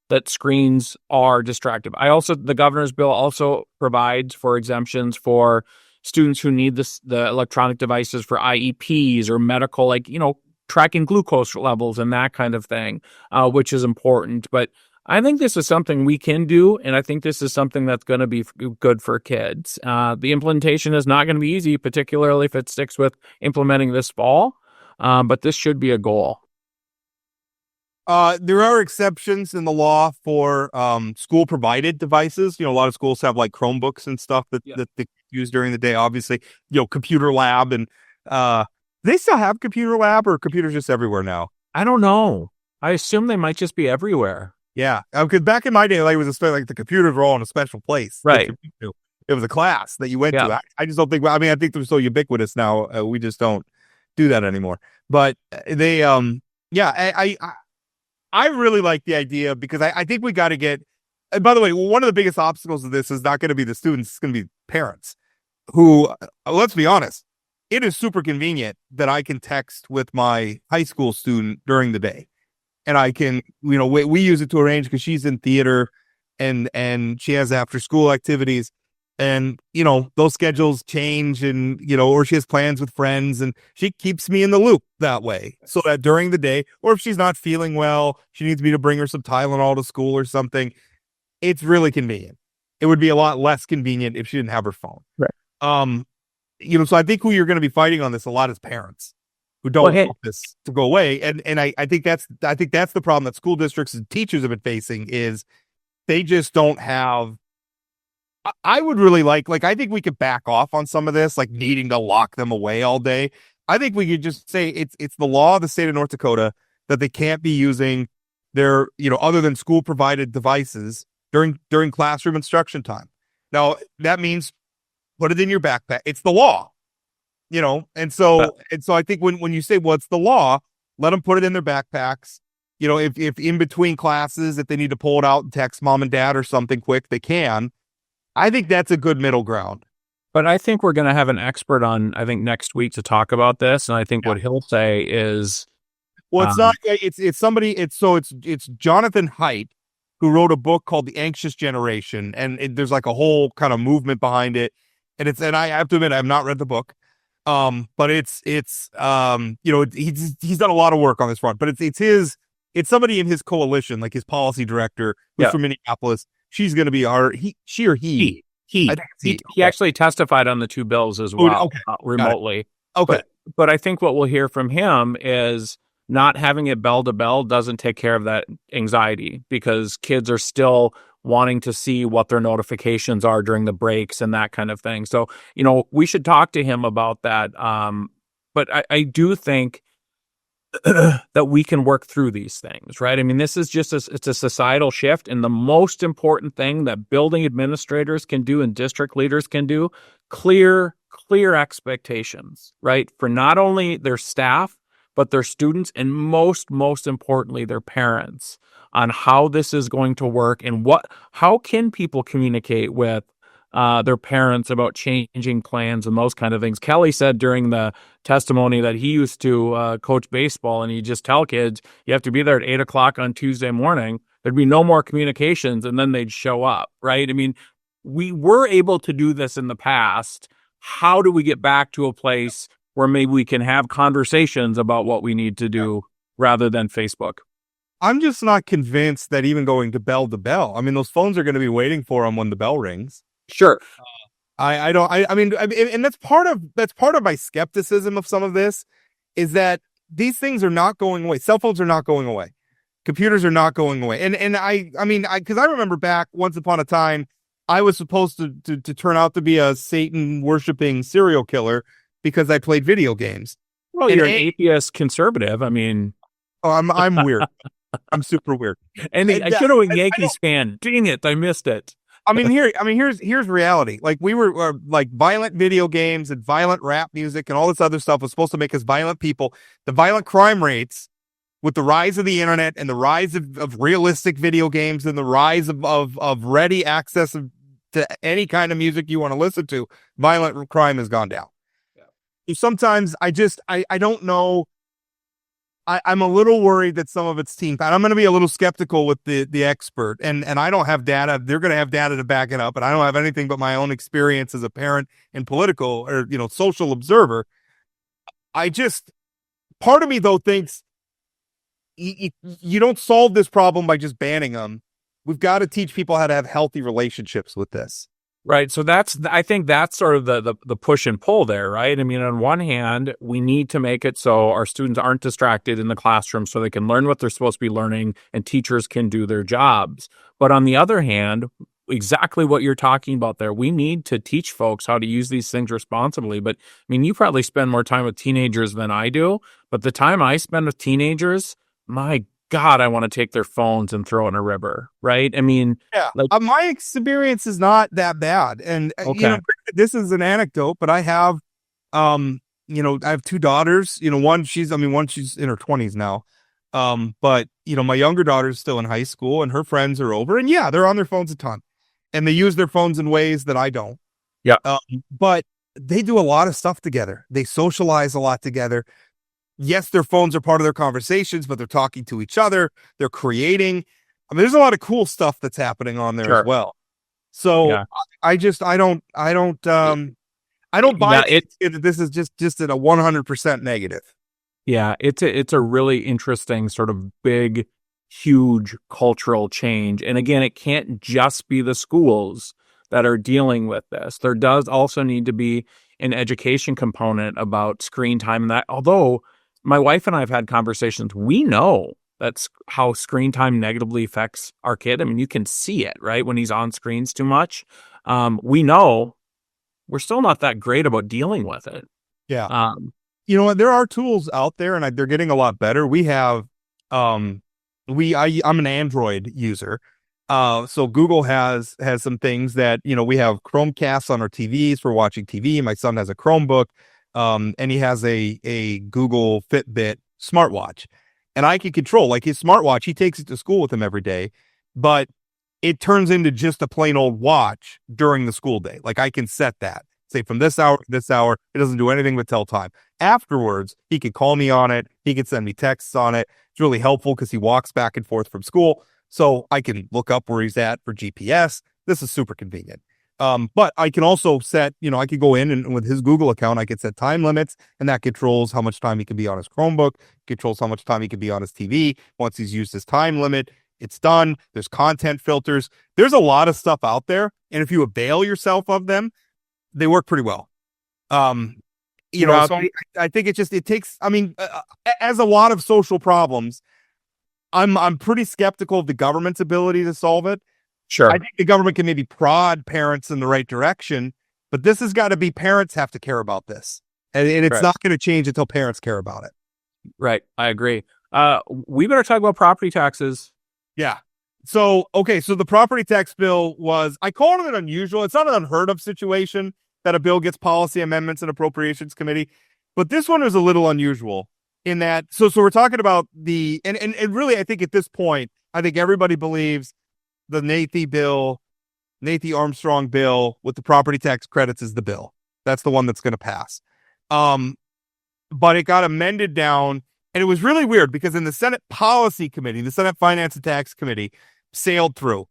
that screens are distractive. The governor's bill also provides for exemptions for students who need the electronic devices for IEPs or medical, tracking glucose levels and that kind of thing, which is important. But I think this is something we can do, and I think this is something that's going to be good for kids. The implementation is not going to be easy, particularly if it sticks with implementing this fall, but this should be a goal. There are exceptions in the law for school-provided devices. A lot of schools have like Chromebooks and stuff that they use during the day. Obviously, computer lab and they still have computer lab, or computers just everywhere now? I don't know. I assume they might just be everywhere. Yeah, because back in my day, like, it was like the computers were all in a special place. Right. It was a class that you went to. I just don't think. I mean, I think they're so ubiquitous now. We just don't do that anymore. But they, I really like the idea because I think we got to get. And by the way, one of the biggest obstacles of this is not going to be the students; it's going to be parents. Who, let's be honest, it is super convenient that I can text with my high school student during the day. And I can, we use it to arrange because she's in theater and she has after school activities, and, those schedules change and, or she has plans with friends, and she keeps me in the loop that way. So that during the day, or if she's not feeling well, she needs me to bring her some Tylenol to school or something. It's really convenient. It would be a lot less convenient if she didn't have her phone. Right. So I think who you're going to be fighting on this a lot is parents who don't want this to go away. And I think that's the problem that school districts and teachers have been facing is they just don't have. I would really like I think we could back off on some of this, like needing to lock them away all day. I think we could just say it's the law of the state of North Dakota that they can't be using their, other than school provided devices during classroom instruction time. Now that means put it in your backpack. It's the law, and so I think when you say, well, it's the law, let them put it in their backpacks. If in between classes, if they need to pull it out and text mom and dad or something quick, they can. I think that's a good middle ground. But I think we're going to have an expert on, I think, next week to talk about this. And I think what he'll say is, well, it's somebody, it's Jonathan Haidt, who wrote a book called The Anxious Generation. And there's like a whole kind of movement behind it. And I have to admit, I have not read the book. But he's done a lot of work on this front, but it's somebody in his coalition, like his policy director, who's from Minneapolis. She's going to be he actually testified on the two bills as well, remotely. Okay. But I think what we'll hear from him is not having it bell to bell doesn't take care of that anxiety, because kids are still wanting to see what their notifications are during the breaks and that kind of thing. So, we should talk to him about that. But I do think that we can work through these things, right? I mean, this is just it's a societal shift. And the most important thing that building administrators can do and district leaders can do, clear expectations, right? For not only their staff, but their students, and most importantly, their parents, on how this is going to work and how can people communicate with their parents about changing plans and those kind of things. Kelly said during the testimony that he used to coach baseball, and he just tell kids, you have to be there at 8:00 on Tuesday morning. There'd be no more communications, and then they'd show up, right? I mean, we were able to do this in the past. How do we get back to a place where maybe we can have conversations about what we need to do rather than Facebook? I'm just not convinced that even going to bell, I mean, those phones are going to be waiting for them when the bell rings. Sure. I mean, and that's part of my skepticism of some of this, is that these things are not going away. Cell phones are not going away. Computers are not going away. And because I remember back once upon a time, I was supposed to turn out to be a Satan worshiping serial killer because I played video games. Well, you're an atheist conservative. I mean, I'm weird. I'm super weird. And I should have a Yankees fan. Dang it, I missed it. Here's reality. Like, we were like violent video games and violent rap music and all this other stuff was supposed to make us violent people. The violent crime rates, with the rise of the internet and the rise of realistic video games and the rise of ready access to any kind of music you want to listen to, violent crime has gone down. Yeah. Sometimes I don't know. I'm a little worried that some of it's team. And I'm going to be a little skeptical with the expert, and I don't have data. They're going to have data to back it up, and I don't have anything but my own experience as a parent and political or social observer. Part of me though thinks you don't solve this problem by just banning them. We've got to teach people how to have healthy relationships with this. Right. So I think that's sort of the push and pull there, right? I mean, on one hand, we need to make it so our students aren't distracted in the classroom so they can learn what they're supposed to be learning and teachers can do their jobs. But on the other hand, exactly what you're talking about there, we need to teach folks how to use these things responsibly. But I mean, you probably spend more time with teenagers than I do, but the time I spend with teenagers, my God, I want to take their phones and throw it in a river, right? I mean, my experience is not that bad. And, this is an anecdote, but I have, I have two daughters, one she's in her 20s now. But my younger daughter's still in high school and her friends are over, and they're on their phones a ton and they use their phones in ways that I don't. Yeah. But they do a lot of stuff together. They socialize a lot together. Yes, their phones are part of their conversations, but they're talking to each other. They're creating. I mean, there's a lot of cool stuff that's happening on there as well. So I don't buy it. This is just at a 100% negative. Yeah, it's a really interesting sort of big, huge cultural change. And again, it can't just be the schools that are dealing with this. There does also need to be an education component about screen time. And that, although my wife and I have had conversations, we know that's how screen time negatively affects our kid. I mean, you can see it, right? When he's on screens too much. We know we're still not that great about dealing with it. Yeah. You know what? There are tools out there, and they're getting a lot better. We have, I'm an Android user. So Google has some things that, we have Chromecasts on our TVs for watching TV. My son has a Chromebook, and he has a Google Fitbit smartwatch, and I can control like his smartwatch. He takes it to school with him every day, but it turns into just a plain old watch during the school day. Like I can set that, say from this hour to this hour. It doesn't do anything but tell time. Afterwards, he could call me on it. He could send me texts on it. It's really helpful because he walks back and forth from school. So I can look up where he's at for GPS. This is super convenient. But I can also set, I could go in and with his Google account, I could set time limits, and that controls how much time he can be on his Chromebook, controls how much time he can be on his TV. Once he's used his time limit, it's done. There's content filters. There's a lot of stuff out there. And if you avail yourself of them, they work pretty well. So I think it takes, as a lot of social problems, I'm pretty skeptical of the government's ability to solve it. Sure. I think the government can maybe prod parents in the right direction, but this has got to be parents have to care about this. And it's not going to change until parents care about it. Right. I agree. We better talk about property taxes. Yeah. So the property tax bill I called it unusual. It's not an unheard of situation that a bill gets policy amendments and appropriations committee, but this one is a little unusual in that. So we're talking about and really, I think at this point, I think everybody believes the Nathan Armstrong bill with the property tax credits is the bill. That's the one that's going to pass. But it got amended down, and it was really weird because in the Senate Policy Committee, the Senate Finance and Tax Committee sailed through.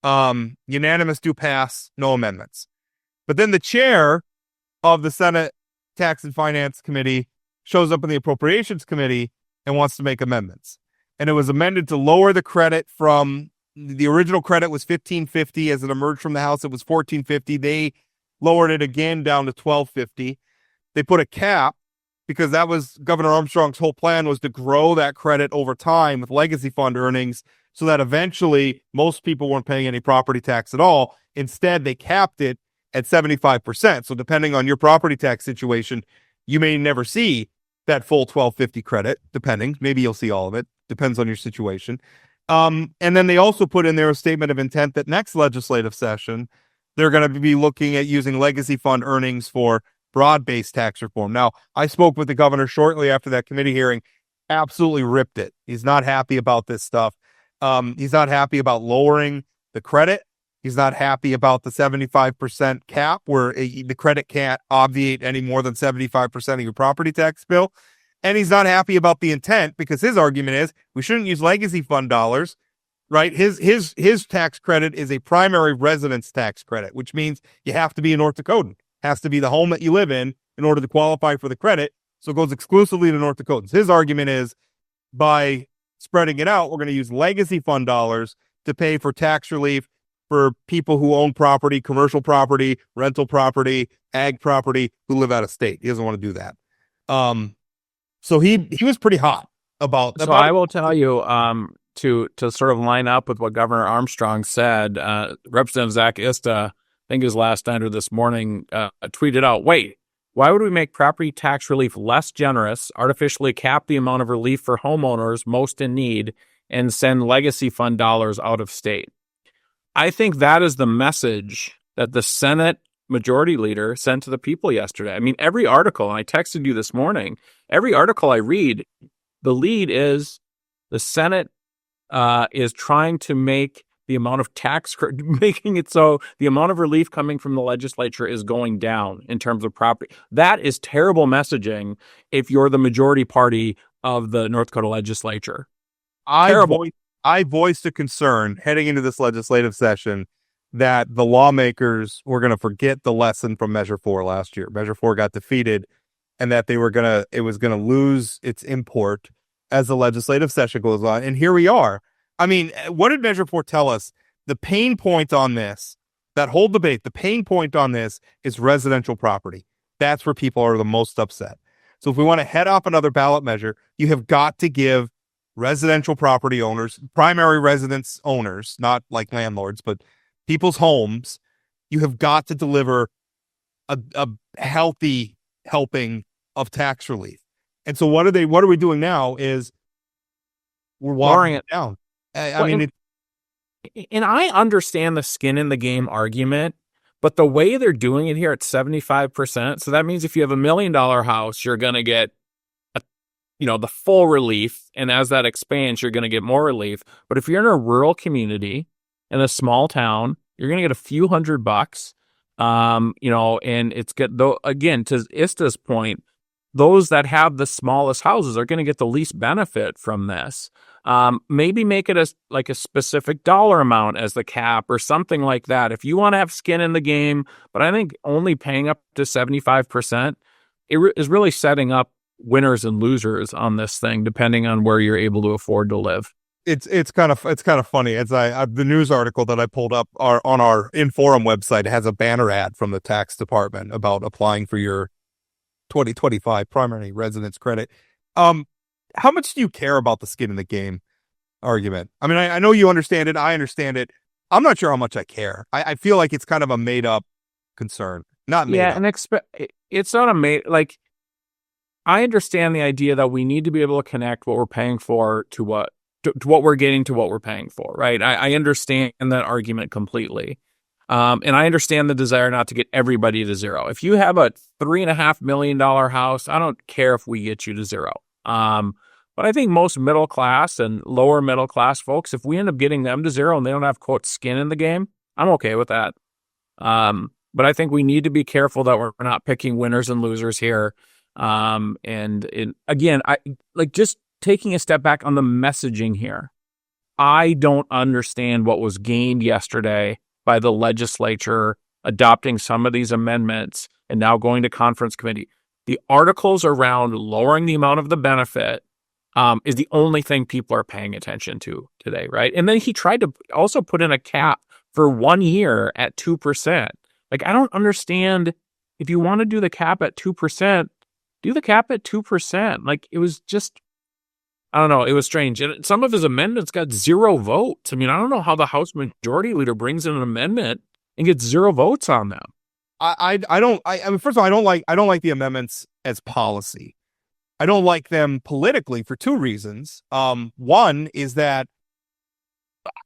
Unanimous do pass, no amendments. But then the chair of the Senate Tax and Finance Committee shows up in the Appropriations Committee and wants to make amendments. And it was amended to lower the credit from the original credit was $1,550. As it emerged from the House, it was $1,450. They lowered it again down to $1,250. They put a cap because that was Governor Armstrong's whole plan, was to grow that credit over time with legacy fund earnings so that eventually most people weren't paying any property tax at all. Instead, they capped it at 75%. So depending on your property tax situation, you may never see that full $1,250 credit, depending. Maybe you'll see all of it. Depends on your situation. And then they also put in there a statement of intent that next legislative session, they're going to be looking at using legacy fund earnings for broad-based tax reform. Now, I spoke with the governor shortly after that committee hearing, absolutely ripped it. He's not happy about this stuff. He's not happy about lowering the credit. He's not happy about the 75% cap where the credit can't obviate any more than 75% of your property tax bill. And he's not happy about the intent because his argument is we shouldn't use legacy fund dollars, right? His tax credit is a primary residence tax credit, which means you have to be a North Dakotan. Has to be the home that you live in order to qualify for the credit. So it goes exclusively to North Dakotans. His argument is by spreading it out, we're going to use legacy fund dollars to pay for tax relief for people who own property, commercial property, rental property, ag property, who live out of state. He doesn't want to do that. So he was pretty hot about. So I will tell you, to sort of line up with what Governor Armstrong said, Representative Zach Ista, I think his last night or this morning, tweeted out, wait, why would we make property tax relief less generous, artificially cap the amount of relief for homeowners most in need, and send legacy fund dollars out of state? I think that is the message that the Senate Majority Leader sent to the people yesterday. I mean, every article, and I texted you this morning, every article I read, the lead is the Senate is trying to make the amount of making it so the amount of relief coming from the legislature is going down in terms of property. That is terrible messaging if you're the majority party of the North Dakota legislature. I voiced a concern heading into this legislative session that the lawmakers were going to forget the lesson from Measure 4 last year. Measure 4 got defeated, and that it was going to lose its import as the legislative session goes on. And here we are. I mean, what did Measure 4 tell us? The pain point on this, that whole debate, the pain point on this is residential property. That's where people are the most upset. So if we want to head off another ballot measure, you have got to give residential property owners, primary residence owners, not like landlords, but people's homes, you have got to deliver a healthy helping of tax relief. And so what are we doing now is we're watering it down. I mean, and I understand the skin in the game argument, but the way they're doing it here at 75%, so that means if you have $1 million house, you're going to get the full relief. And as that expands, you're going to get more relief. But if you're in a rural community in a small town, you're going to get a few $100. And it's good though. Again, to Ista's point, those that have the smallest houses are going to get the least benefit from this. Maybe make it a specific dollar amount as the cap or something like that. If you want to have skin in the game, but I think only paying up to 75%, is really setting up winners and losers on this thing, depending on where you're able to afford to live. It's kind of funny. As the news article that I pulled up on our Inforum website has a banner ad from the tax department about applying for your 2025 primary residence credit. How much do you care about the skin in the game argument? I mean, I know you understand it. I understand it. I'm not sure how much I care. I feel like it's kind of a made up concern, not made up. And it's not a made, like, I understand the idea that we need to be able to connect what we're paying for to what we're getting to what we're paying for, right? I understand that argument completely. And I understand the desire not to get everybody to zero. If you have a $3.5 million house, I don't care if we get you to zero. But I think most middle class and lower middle class folks, if we end up getting them to zero and they don't have, quote, skin in the game, I'm okay with that. But I think we need to be careful that we're not picking winners and losers here. Again, I like just taking a step back on the messaging here. I don't understand what was gained yesterday by the legislature adopting some of these amendments and now going to conference committee. The articles around lowering the amount of the benefit is the only thing people are paying attention to today, right? And then he tried to also put in a cap for 1 year at 2%. Like, I don't understand, if you want to do the cap at 2%, do the cap at 2%. Like, it was just, I don't know, it was strange. And some of his amendments got 0 votes. I mean, I don't know how the House Majority Leader brings in an amendment and gets 0 votes on them. I mean, first of all, I don't like the amendments as policy. I don't like them politically for 2 reasons. One is that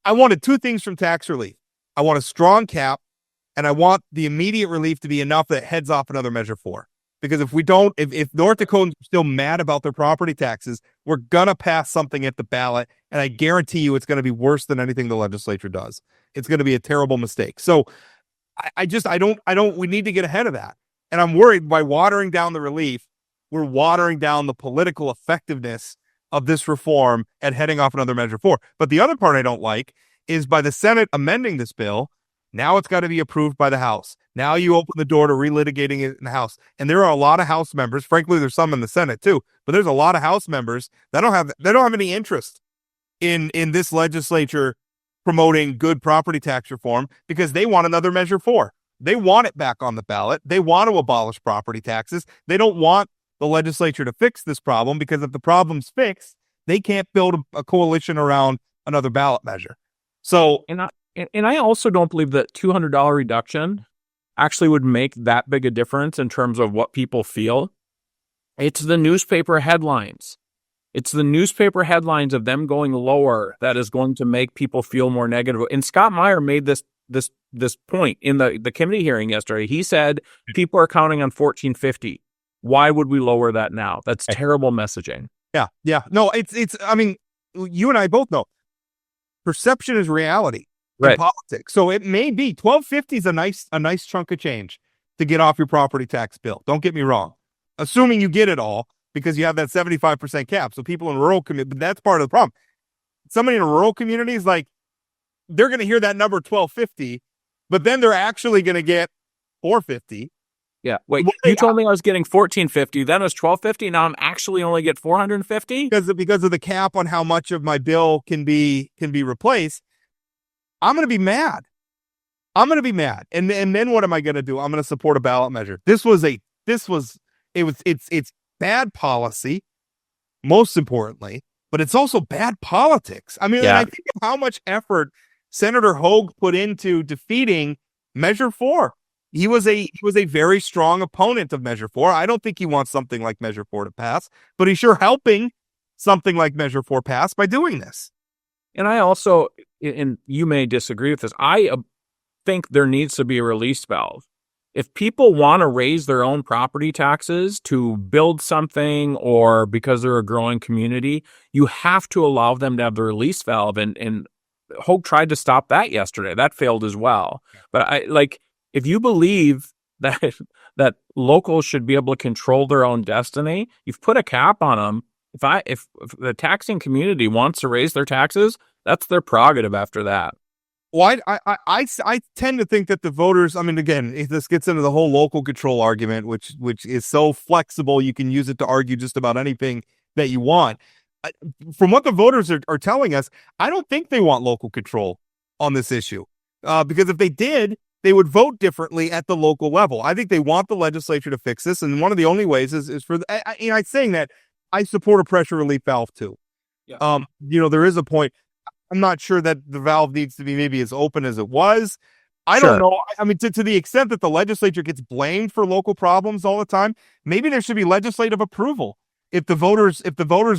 I wanted 2 things from tax relief. I want a strong cap, and I want the immediate relief to be enough that heads off another Measure 4. Because if we don't, if North Dakotans are still mad about their property taxes, we're gonna pass something at the ballot, and I guarantee you it's going to be worse than anything the legislature does. It's going to be a terrible mistake. So I don't, we need to get ahead of that. And I'm worried by watering down the relief, we're watering down the political effectiveness of this reform and heading off another Measure 4. But the other part I don't like is by the Senate amending this bill, now it's got to be approved by the House. Now you open the door to relitigating it in the House. And there are a lot of House members, frankly, there's some in the Senate too, but there's a lot of House members that don't have any interest in this legislature promoting good property tax reform because they want another Measure 4. They want it back on the ballot. They want to abolish property taxes. They don't want the legislature to fix this problem because if the problem's fixed, they can't build a coalition around another ballot measure. So, and I also don't believe that $200 reduction actually would make that big a difference in terms of what people feel. It's the newspaper headlines. It's the newspaper headlines of them going lower that is going to make people feel more negative. And Scott Meyer made this point in the committee hearing yesterday. He said people are counting on $1,450. Why would we lower that now? That's terrible messaging. Yeah. No, it's. I mean, you and I both know perception is reality in politics. So it may be $1,250 is a nice chunk of change to get off your property tax bill. Don't get me wrong. Assuming you get it all because you have that 75% cap. So people in rural communities, but that's part of the problem. Somebody in a rural community is like, they're going to hear that number $1,250, but then they're actually going to get $450. Yeah. Wait, you told me I was getting $1,450. Then it was $1,250. Now I'm actually only get $450 because of the cap on how much of my bill can be replaced. I'm going to be mad. And then what am I going to do? I'm going to support a ballot measure. It's bad policy, most importantly, but it's also bad politics. I mean, I think of how much effort Senator Houge put into defeating Measure 4. He was a very strong opponent of Measure 4. I don't think he wants something like Measure 4 to pass, but he's sure helping something like Measure 4 pass by doing this. And I also, and you may disagree with this, I think there needs to be a release valve. If people want to raise their own property taxes to build something or because they're a growing community, you have to allow them to have the release valve. And Hope tried to stop that yesterday. That failed as well. But if you believe that locals should be able to control their own destiny, you've put a cap on them. If the taxing community wants to raise their taxes, that's their prerogative after that. Well, I tend to think that the voters, I mean, again, if this gets into the whole local control argument, which is so flexible, you can use it to argue just about anything that you want. From what the voters are telling us, I don't think they want local control on this issue. Because if they did, they would vote differently at the local level. I think they want the legislature to fix this. And one of the only ways is for, saying that I support a pressure relief valve too. Yeah. There is a point. I'm not sure that the valve needs to be maybe as open as it was. I don't know. I mean, to the extent that the legislature gets blamed for local problems all the time, maybe there should be legislative approval. If the voters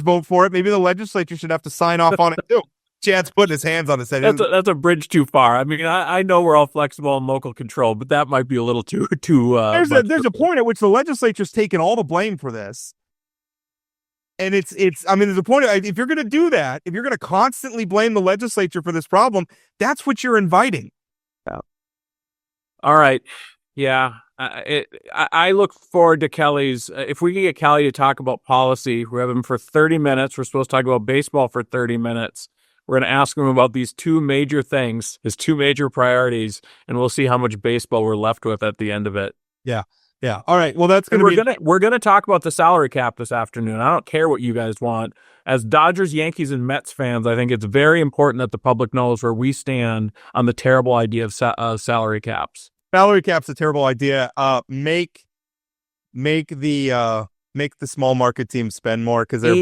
vote for it, maybe the legislature should have to sign off on it too. Chad's putting his hands on his head. That's a bridge too far. I mean, I know we're all flexible in local control, but that might be a little too. There's a point at which the legislature's taken all the blame for this. And there's a point, if you're going to do that, if you're going to constantly blame the legislature for this problem, that's what you're inviting. Yeah. All right. Yeah. I look forward to Kelly's, if we can get Kelly to talk about policy, we have him for 30 minutes. We're supposed to talk about baseball for 30 minutes. We're going to ask him about these two major things, his two major priorities, and we'll see how much baseball we're left with at the end of it. Yeah. Yeah. All right. Well, that's going to be. We're gonna talk about the salary cap this afternoon. I don't care what you guys want. As Dodgers, Yankees, and Mets fans, I think it's very important that the public knows where we stand on the terrible idea of salary caps. Salary cap's a terrible idea. Make the small market teams spend more because they're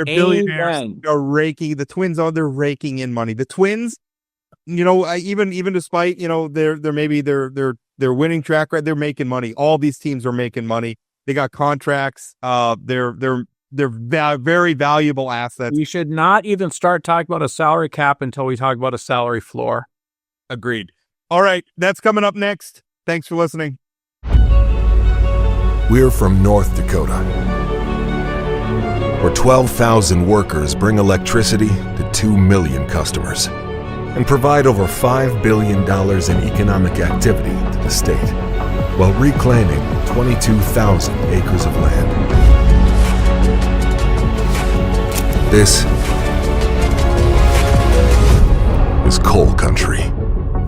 billionaires. They're raking. The Twins they're raking in money. The Twins, even despite their winning track record, they're making money. All these teams are making money. They got contracts. They're very valuable assets. We should not even start talking about a salary cap until we talk about a salary floor. Agreed. All right, that's coming up next. Thanks for listening. We're from North Dakota, where 12,000 workers bring electricity to 2 million customers and provide over $5 billion in economic activity to the state, while reclaiming 22,000 acres of land. This is coal country.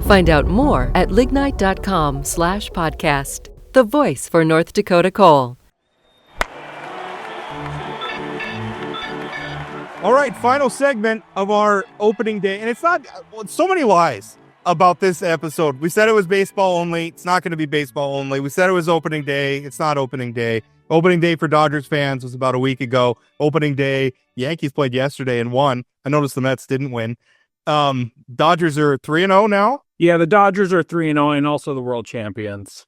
Find out more at lignite.com/podcast. The voice for North Dakota coal. All right, final segment of our opening day. And it's so many lies about this episode. We said it was baseball only. It's not going to be baseball only. We said it was opening day. It's not opening day. Opening day for Dodgers fans was about a week ago. Opening day, Yankees played yesterday and won. I noticed the Mets didn't win. Dodgers are 3-0 now. Yeah, the Dodgers are 3-0 and also the world champions.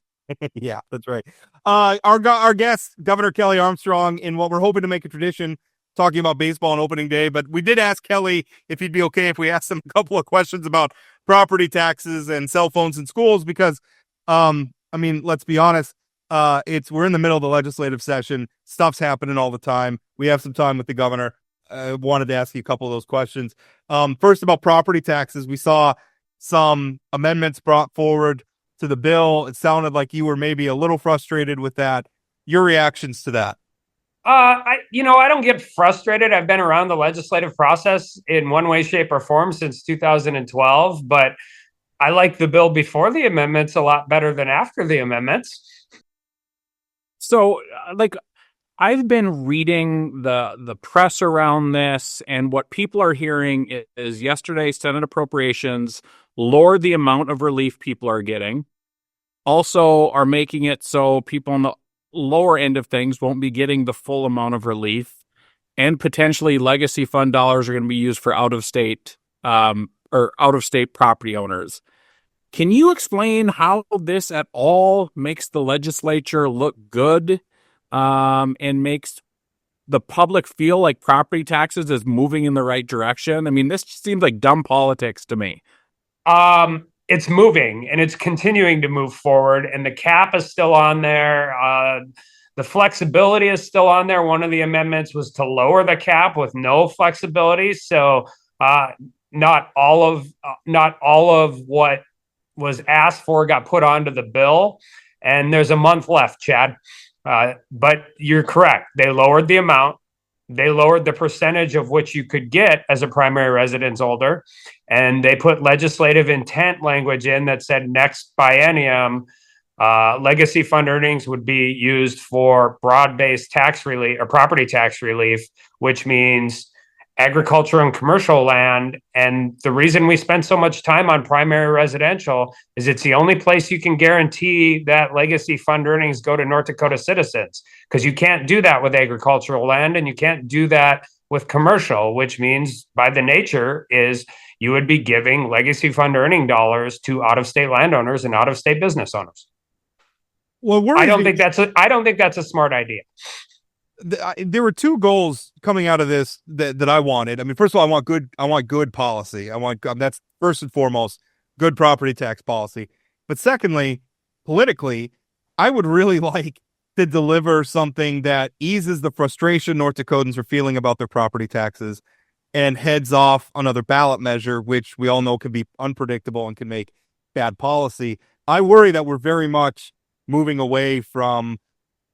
Yeah, that's right. Our guest, Governor Kelly Armstrong, in what we're hoping to make a tradition, talking about baseball on opening day. But we did ask Kelly if he'd be okay if we asked him a couple of questions about property taxes and cell phones in schools, because, let's be honest, we're in the middle of the legislative session. Stuff's happening all the time. We have some time with the governor. I wanted to ask you a couple of those questions. First, about property taxes. We saw some amendments brought forward to the bill. It sounded like you were maybe a little frustrated with that. Your reactions to that? I don't get frustrated. I've been around the legislative process in one way, shape, or form since 2012, but I like the bill before the amendments a lot better than after the amendments. So, I've been reading the press around this, and what people are hearing is yesterday's Senate Appropriations lowered the amount of relief people are getting. Also are making it so people on the lower end of things won't be getting the full amount of relief, and potentially legacy fund dollars are going to be used for out-of-state property owners. Can you explain how this at all makes the legislature look good, and makes the public feel like property taxes is moving in the right direction? I mean, this seems like dumb politics to me. It's moving and it's continuing to move forward, and the cap is still on there. The flexibility is still on there. One of the amendments was to lower the cap with no flexibility. So not all of what was asked for got put onto the bill, and there's a month left, Chad. But you're correct. They lowered the amount. They lowered the percentage of which you could get as a primary residence holder, and they put legislative intent language in that said next biennium, legacy fund earnings would be used for broad-based tax relief or property tax relief, which means agriculture and commercial land. And the reason we spend so much time on primary residential is it's the only place you can guarantee that legacy fund earnings go to North Dakota citizens, because you can't do that with agricultural land and you can't do that with commercial, which means by the nature is you would be giving legacy fund earning dollars to out-of-state landowners and out-of-state business owners. Well, I don't think that's a smart idea. There were two goals coming out of this that I wanted. I mean, first of all, I want good policy. That's first and foremost, good property tax policy. But secondly, politically, I would really like to deliver something that eases the frustration North Dakotans are feeling about their property taxes and heads off another ballot measure, which we all know can be unpredictable and can make bad policy. I worry that we're very much moving away from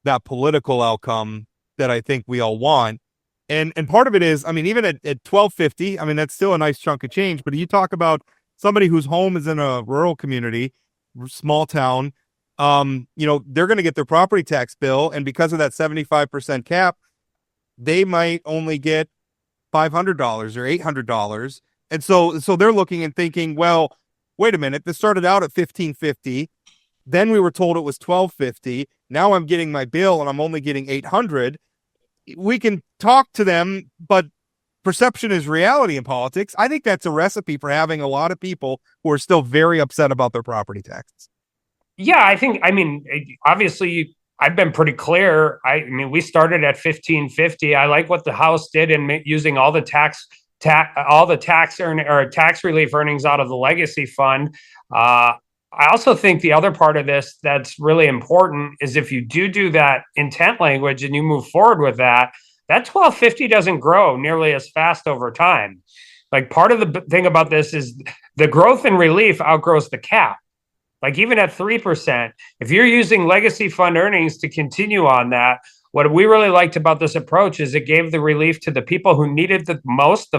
that political outcome that I think we all want. And part of it is, I mean, even at $12.50, I mean, that's still a nice chunk of change. But you talk about somebody whose home is in a rural community, small town, they're going to get their property tax bill. And because of that 75% cap, they might only get $500 or $800. And so they're looking and thinking, well, wait a minute, this started out at $15.50. Then we were told it was $12.50. Now I'm getting my bill and I'm only getting $800. We can talk to them, but perception is reality in politics. I think that's a recipe for having a lot of people who are still very upset about their property taxes. Yeah, obviously I've been pretty clear. We started at $15.50. I like what the House did in using all the tax relief earnings out of the legacy fund. I also think the other part of this that's really important is if you do that intent language and you move forward with that $12.50 doesn't grow nearly as fast over time. Like, part of the thing about this is the growth in relief outgrows the cap. Like, even at 3%, if you're using legacy fund earnings to continue on that, what we really liked about this approach is it gave the relief to the people who needed the most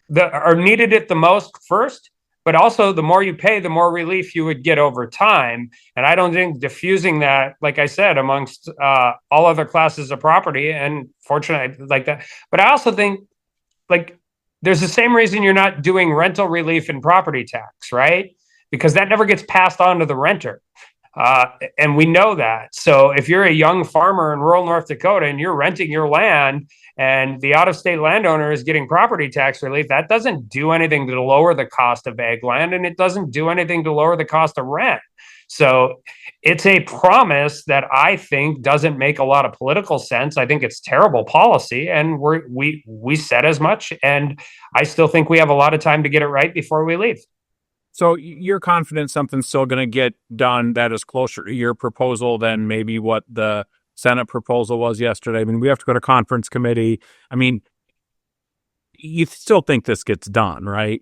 needed it the most first. But also, the more you pay, the more relief you would get over time. And I don't think diffusing that, like I said, amongst all other classes of property, and fortunately like that. But I also think, like, there's the same reason you're not doing rental relief and property tax, right? Because that never gets passed on to the renter. And we know that. So if you're a young farmer in rural North Dakota and you're renting your land and the out-of-state landowner is getting property tax relief, that doesn't do anything to lower the cost of ag land, and it doesn't do anything to lower the cost of rent. So it's a promise that I think doesn't make a lot of political sense. I think it's terrible policy, and we said as much, and I still think we have a lot of time to get it right before we leave. So you're confident something's still going to get done that is closer to your proposal than maybe what the Senate proposal was yesterday? I mean, we have to go to conference committee. I mean, you still think this gets done, right?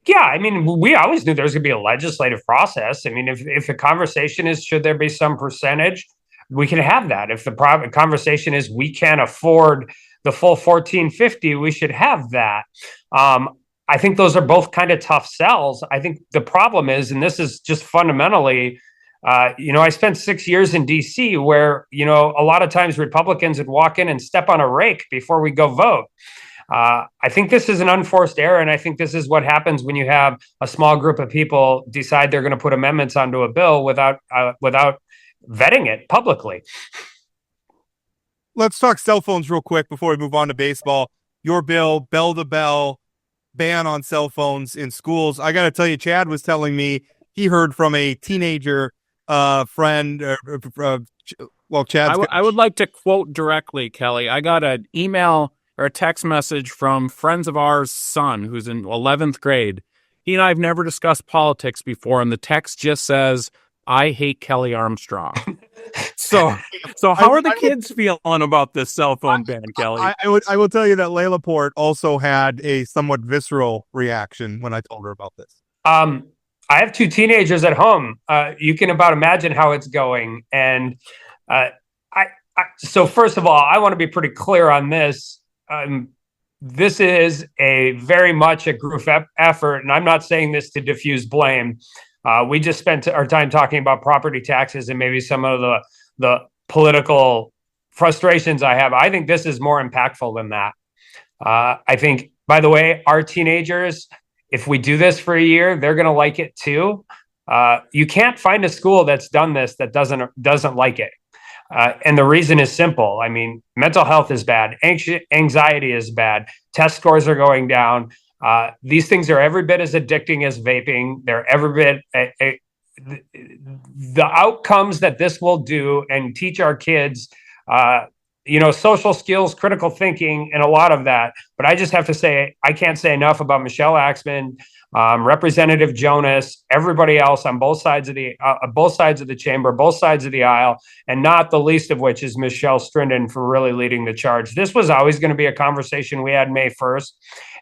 Yeah, I mean, we always knew there was going to be a legislative process. I mean, if the conversation is, should there be some percentage, we can have that. If the conversation is, we can't afford the full $14.50, we should have that. I think those are both kind of tough sells. I think the problem is, and this is just fundamentally, I spent 6 years in DC where, a lot of times Republicans would walk in and step on a rake before we go vote. I think this is an unforced error, and I think this is what happens when you have a small group of people decide they're going to put amendments onto a bill without vetting it publicly. Let's talk cell phones real quick before we move on to baseball. Your bill, bell to bell, ban on cell phones in schools. I got to tell you, Chad was telling me he heard from a teenager friend. Chad's. I would like to quote directly, Kelly. I got an email or a text message from friends of ours' son who's in 11th grade. He and I have never discussed politics before, and the text just says, "I hate Kelly Armstrong." So how are the kids feeling about this cell phone ban, Kelly? I will tell you that Layla Port also had a somewhat visceral reaction when I told her about this. I have 2 teenagers at home. You can about imagine how it's going. And so first of all, I want to be pretty clear on this. This is a very much a group effort, and I'm not saying this to diffuse blame. We just spent our time talking about property taxes and maybe some of the political frustrations I have. I think this is more impactful than that. I think, by the way, our teenagers, if we do this for a year, they're going to like it too. You can't find a school that's done this that doesn't like it. And the reason is simple. I mean, mental health is bad. Anxiety is bad. Test scores are going down. These things are every bit as addicting as vaping. They're every bit the outcomes that this will do and teach our kids, social skills, critical thinking, and a lot of that. But I just have to say, I can't say enough about Michelle Axman, Representative Jonas, everybody else on both sides of the chamber, both sides of the aisle, and not the least of which is Michelle Strinden for really leading the charge. This was always going to be a conversation we had May 1st.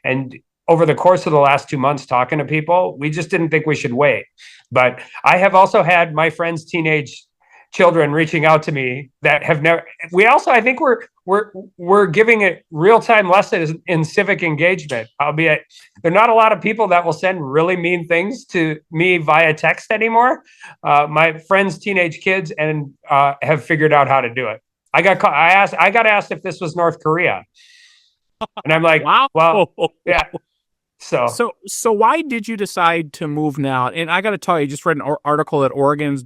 And over the course of the last 2 months talking to people, we just didn't think we should wait. But I have also had my friends' teenage children reaching out to me that have never. We also, I think, we're giving it real-time lessons in civic engagement. Albeit there are not a lot of people that will send really mean things to me via text anymore. My friends' teenage kids and have figured out how to do it. I got asked if this was North Korea, and I'm like, wow. Well, yeah. So why did you decide to move now? And I got to tell you, I just read an article that Oregon's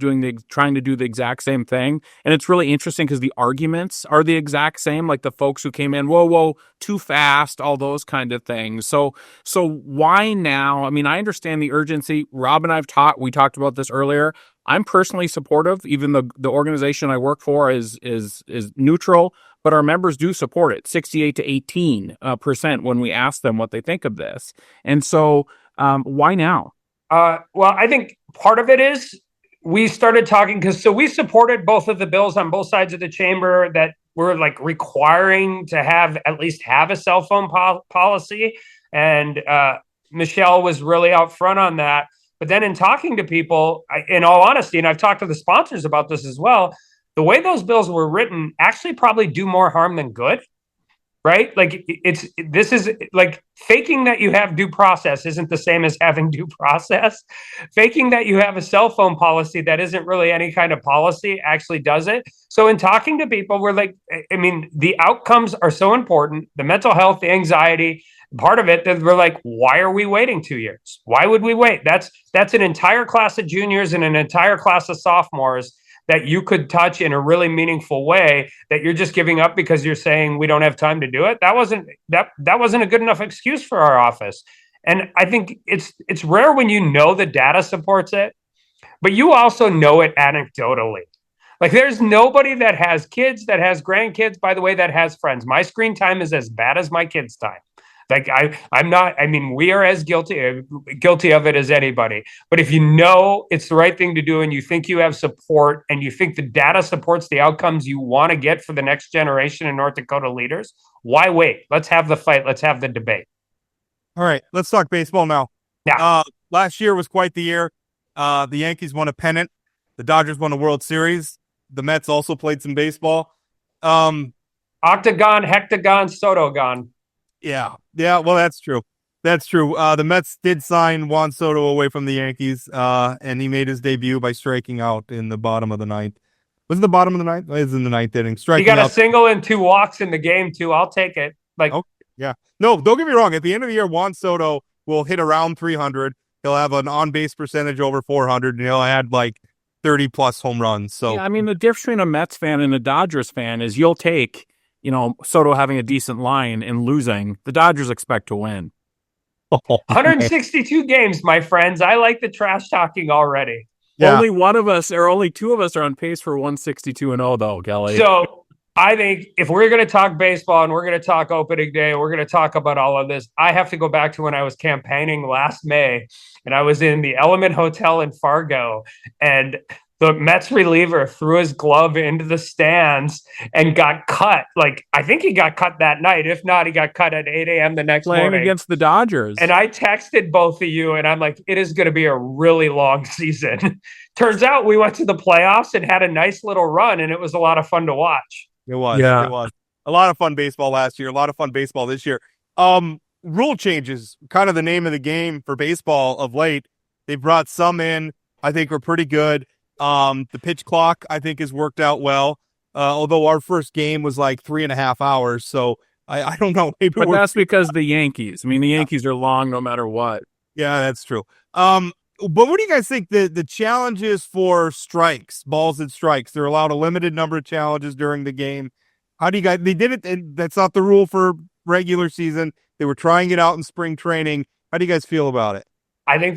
trying to do the exact same thing. And it's really interesting because the arguments are the exact same, like the folks who came in, whoa, too fast, all those kind of things. So why now? I mean, I understand the urgency. Rob and we talked about this earlier. I'm personally supportive, even though the organization I work for is neutral. But our members do support it, 68 to 18% when we ask them what they think of this. And so why now? Well, I think part of it is we started talking so we supported both of the bills on both sides of the chamber that were like requiring to at least have a cell phone policy. And Michelle was really out front on that. But then in talking to people, in all honesty, and I've talked to the sponsors about this as well, the way those bills were written actually probably do more harm than good, right? Like this is like faking that you have due process isn't the same as having due process. Faking that you have a cell phone policy that isn't really any kind of policy actually does it. So in talking to people, we're like, I mean, the outcomes are so important, the mental health, the anxiety, part of it, that we're like, why are we waiting 2 years? Why would we wait? That's an entire class of juniors and an entire class of sophomores that you could touch in a really meaningful way that you're just giving up because you're saying we don't have time to do it. That wasn't a good enough excuse for our office. And I think it's rare when you know the data supports it, but you also know it anecdotally. Like there's nobody that has kids, that has grandkids, by the way, that has friends. My screen time is as bad as my kids' time. Like I'm not, I mean, we are as guilty of it as anybody. But if you know it's the right thing to do and you think you have support and you think the data supports the outcomes you want to get for the next generation of North Dakota leaders, why wait? Let's have the fight. Let's have the debate. All right, let's talk baseball now. Yeah. Last year was quite the year. The Yankees won a pennant. The Dodgers won a World Series. The Mets also played some baseball. Octagon, hectagon, sotogon. Yeah, well, that's true. The Mets did sign Juan Soto away from the Yankees, and he made his debut by striking out in the bottom of the ninth. Was it the bottom of the ninth? It was in the ninth inning. He got a single and 2 walks in the game, too. I'll take it. Yeah. No, don't get me wrong. At the end of the year, Juan Soto will hit around 300. He'll have an on-base percentage over 400, and he'll add like 30-plus home runs. So, yeah, I mean, the difference between a Mets fan and a Dodgers fan is you'll take Soto having a decent line and losing. The Dodgers expect to win. 162 games, my friends. I like the trash talking already. Yeah. Only one of us or only two of us are on pace for 162-0, though, Kelly. So I think if we're going to talk baseball and we're going to talk opening day, and we're going to talk about all of this, I have to go back to when I was campaigning last May, and I was in the Element Hotel in Fargo, and the Mets reliever threw his glove into the stands and got cut. Like, I think he got cut that night. If not, he got cut at 8 a.m. the next Playing morning against the Dodgers. And I texted both of you, and I'm like, it is going to be a really long season. Turns out we went to the playoffs and had a nice little run, and it was a lot of fun to watch. It was. Yeah. It was. A lot of fun baseball last year. A lot of fun baseball this year. Rule changes, kind of the name of the game for baseball of late. They brought some in, I think are pretty good. The pitch clock, I think, has worked out well. Although our first game was like 3.5 hours. So I don't know. Maybe but that's because the Yankees. I mean, the Yankees are long no matter what. Yeah, that's true. But what do you guys think the challenges for strikes, balls and strikes? They're allowed a limited number of challenges during the game. How do you guys, they did it, and that's not the rule for regular season. They were trying it out in spring training. How do you guys feel about it? I think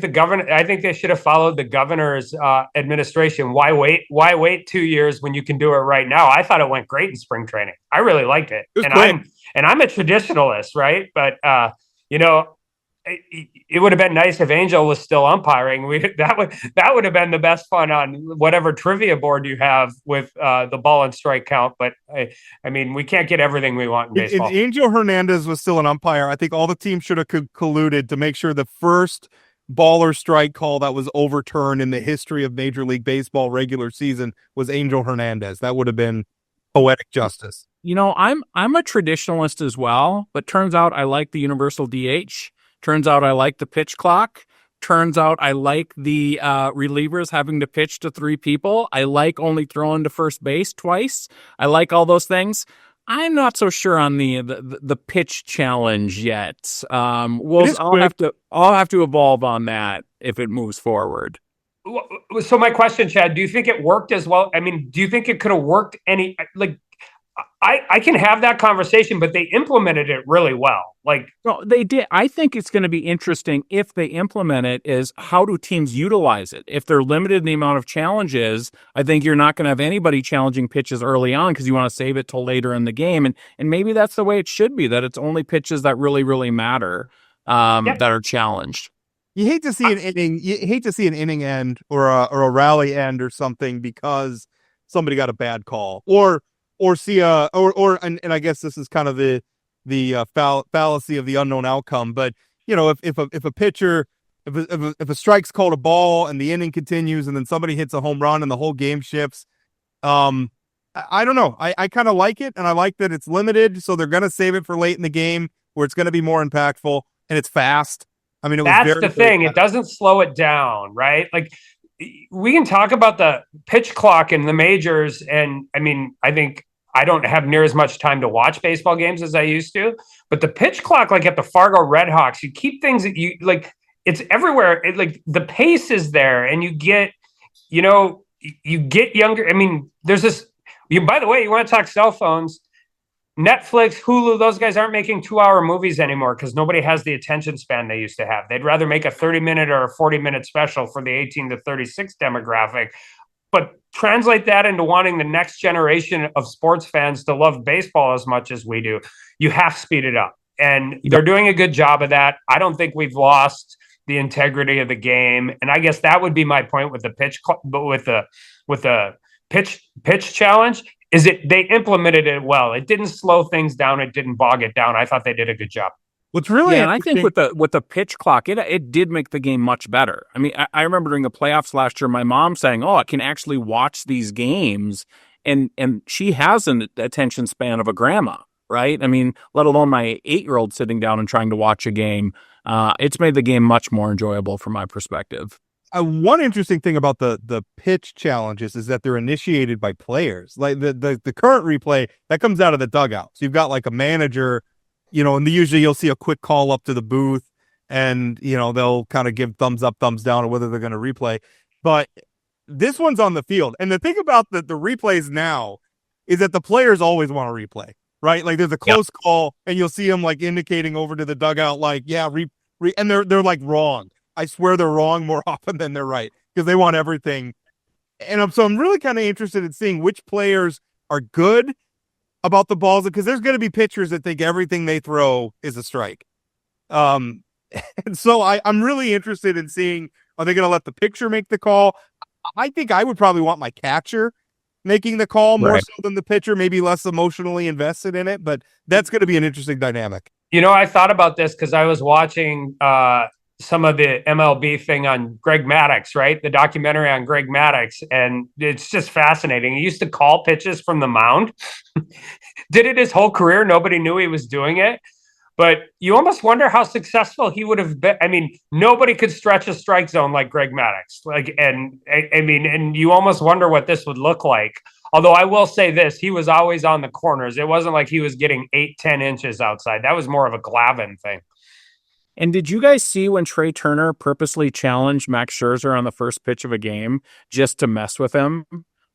they should have followed the governor's administration. Why wait 2 years when you can do it right now? I thought it went great in spring training. I really liked it. I'm a traditionalist, right? But it would have been nice if Angel was still umpiring. That would have been the best fun on whatever trivia board you have with the ball and strike count. But I mean, we can't get everything we want in baseball. If Angel Hernandez was still an umpire, I think all the teams should have colluded to make sure the first ball or strike call that was overturned in the history of Major League Baseball regular season was Angel Hernandez. That would have been poetic justice. You know, I'm a traditionalist as well, but turns out I like the universal DH. Turns out I like the pitch clock. Turns out I like the relievers having to pitch to 3 people. I like only throwing to first base twice. I like all those things. I'm not so sure on the pitch challenge yet. I'll have to evolve on that if it moves forward. So my question, Chad, do you think it worked as well? I mean, do you think it could have worked I can have that conversation, but they implemented it really well. No, they did. I think it's going to be interesting if they implement it is how do teams utilize it? If they're limited in the amount of challenges, I think you're not going to have anybody challenging pitches early on because you want to save it till later in the game. And maybe that's the way it should be, that it's only pitches that really, really matter that are challenged. You hate to see an inning. You hate to see an inning end or a rally end or something because somebody got a bad call or see and I guess this is kind of the fallacy of the unknown outcome. But if a pitcher, if a strike's called a ball and the inning continues and then somebody hits a home run and the whole game shifts, I don't know. I kind of like it, and I like that it's limited, so they're gonna save it for late in the game where it's gonna be more impactful and it's fast. I mean, that's the thing. It doesn't slow it down, right? Like, we can talk about the pitch clock in the majors, and I mean, I think I don't have near as much time to watch baseball games as I used to, but the pitch clock, like at the Fargo Redhawks, you keep things that you like, it's everywhere. The pace is there, and you get younger. I mean, there's this, by the way, you want to talk cell phones, Netflix, Hulu, those guys aren't making 2-hour movies anymore because nobody has the attention span they used to have. They'd rather make a 30-minute or a 40-minute special for the 18 to 36 demographic. But translate that into wanting the next generation of sports fans to love baseball as much as we do. You have to speed it up. And they're doing a good job of that. I don't think we've lost the integrity of the game. And I guess that would be my point with the pitch, but with the pitch challenge. They implemented it well. It didn't slow things down. It didn't bog it down. I thought they did a good job. What's really and I think with the pitch clock, it did make the game much better. I mean, I remember during the playoffs last year, my mom saying, "Oh, I can actually watch these games," and she has an attention span of a grandma, right? I mean, let alone my 8-year-old sitting down and trying to watch a game. It's made the game much more enjoyable from my perspective. One interesting thing about the pitch challenges is that they're initiated by players. Like the current replay that comes out of the dugout. So you've got like a manager, and usually you'll see a quick call up to the booth, and they'll kind of give thumbs up, thumbs down, or whether they're going to replay. But this one's on the field, and the thing about the replays now is that the players always want to replay, right? Like there's a close call, and you'll see them like indicating over to the dugout, like and they're like wrong. I swear they're wrong more often than they're right because they want everything. And I'm really kind of interested in seeing which players are good about the balls, because there's going to be pitchers that think everything they throw is a strike. And so I'm really interested in seeing, are they going to let the pitcher make the call? I think I would probably want my catcher making the call more so than the pitcher, maybe less emotionally invested in it, but that's going to be an interesting dynamic. I thought about this because I was watching some of the MLB thing on Greg Maddux, right? The documentary on Greg Maddux. And it's just fascinating. He used to call pitches from the mound. Did it his whole career. Nobody knew he was doing it. But you almost wonder how successful he would have been. I mean, nobody could stretch a strike zone like Greg Maddux. And you almost wonder what this would look like. Although I will say this, he was always on the corners. It wasn't like he was getting 8-10 inches outside. That was more of a Glavine thing. And did you guys see when Trey Turner purposely challenged Max Scherzer on the first pitch of a game just to mess with him?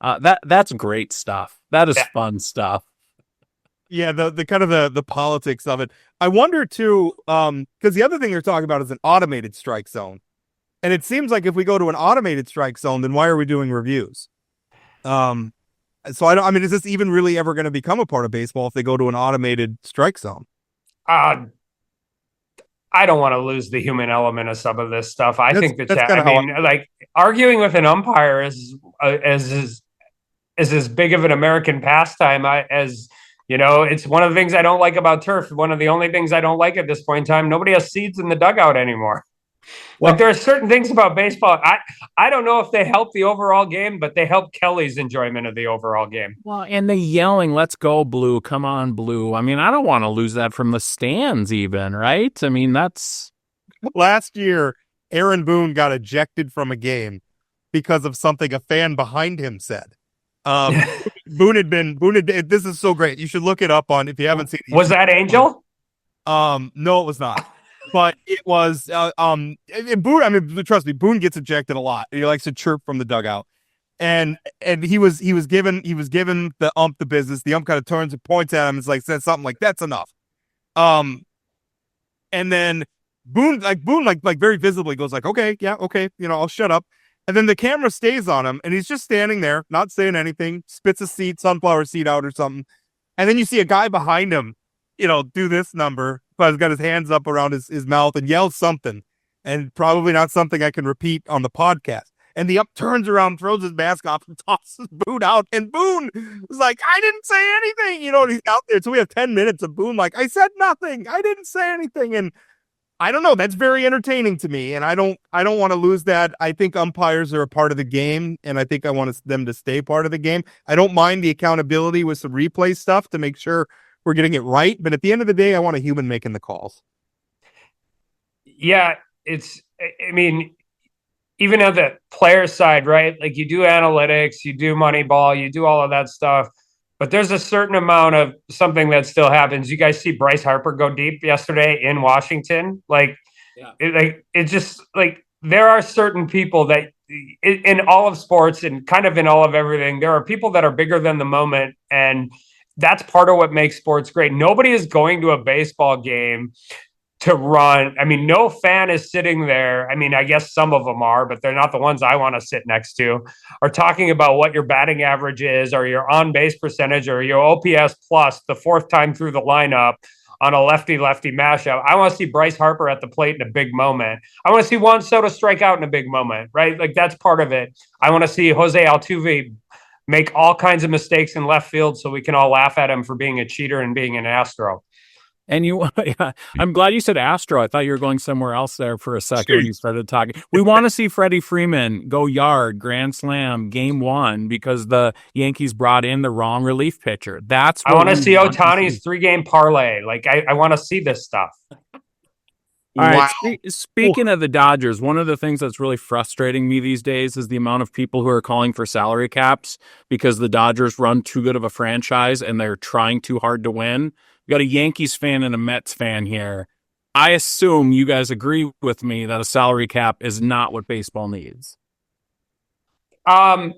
That's great stuff. That is fun stuff. Yeah, the kind of the politics of it. I wonder too, because the other thing they're talking about is an automated strike zone, and it seems like if we go to an automated strike zone, then why are we doing reviews? So I mean, is this even really ever going to become a part of baseball if they go to an automated strike zone? I don't want to lose the human element of some of this stuff. I think that like arguing with an umpire is as big of an American pastime as. It's one of the things I don't like about turf. One of the only things I don't like at this point in time, nobody has seats in the dugout anymore. Like there are certain things about baseball. I don't know if they help the overall game, but they help Kelly's enjoyment of the overall game. Well, and the yelling, "Let's go, Blue. Come on, Blue." I mean, I don't want to lose that from the stands even, right? I mean, that's... Last year, Aaron Boone got ejected from a game because of something a fan behind him said. Boone had been, this is so great. You should look it up on, if you haven't seen it. Was that Angel? No, it was not. But it was, and Boone, I mean, trust me, Boone gets ejected a lot. He likes to chirp from the dugout. And he was given the ump the business. The ump kind of turns and points at him and says something like, "That's enough." And then Boone very visibly goes like, "Okay, yeah, okay, I'll shut up." And then the camera stays on him, and he's just standing there, not saying anything, spits a sunflower seed out or something. And then you see a guy behind him, do this number, but he's got his hands up around his mouth and yells something, and probably not something I can repeat on the podcast. And the ump turns around, throws his mask off, and tosses Boone out. And Boone was like, "I didn't say anything," and he's out there. So we have 10 minutes of Boone like, "I said nothing. I didn't say anything." And I don't know. That's very entertaining to me, and I don't want to lose that. I think umpires are a part of the game, and I think I want them to stay part of the game. I don't mind the accountability with some replay stuff to make sure we're getting it right, but at the end of the day, I want a human making the calls. Yeah, even on the player side, right? Like you do analytics, you do Moneyball, you do all of that stuff. But there's a certain amount of something that still happens. You guys see Bryce Harper go deep yesterday in Washington. It's just like there are certain people that in all of sports and kind of in all of everything, there are people that are bigger than the moment. And that's part of what makes sports great. Nobody is going to a baseball game to run. I mean, no fan is sitting there. I mean, I guess some of them are, but they're not the ones I want to sit next to, are talking about what your batting average is or your on-base percentage or your OPS plus the fourth time through the lineup on a lefty-lefty mashup. I want to see Bryce Harper at the plate in a big moment. I want to see Juan Soto strike out in a big moment, right? Like that's part of it. I want to see Jose Altuve make all kinds of mistakes in left field so we can all laugh at him for being a cheater and being an Astro. And I'm glad you said Astro. I thought you were going somewhere else there for a second when you started talking. We want to see Freddie Freeman go yard, grand slam, game one, because the Yankees brought in the wrong relief pitcher. I want to see Ohtani's 3-game parlay. Like, I want to see this stuff. All right. Speaking of the Dodgers, one of the things that's really frustrating me these days is the amount of people who are calling for salary caps because the Dodgers run too good of a franchise and they're trying too hard to win. We got a Yankees fan and a Mets fan here. I assume you guys agree with me that a salary cap is not what baseball needs. Correct.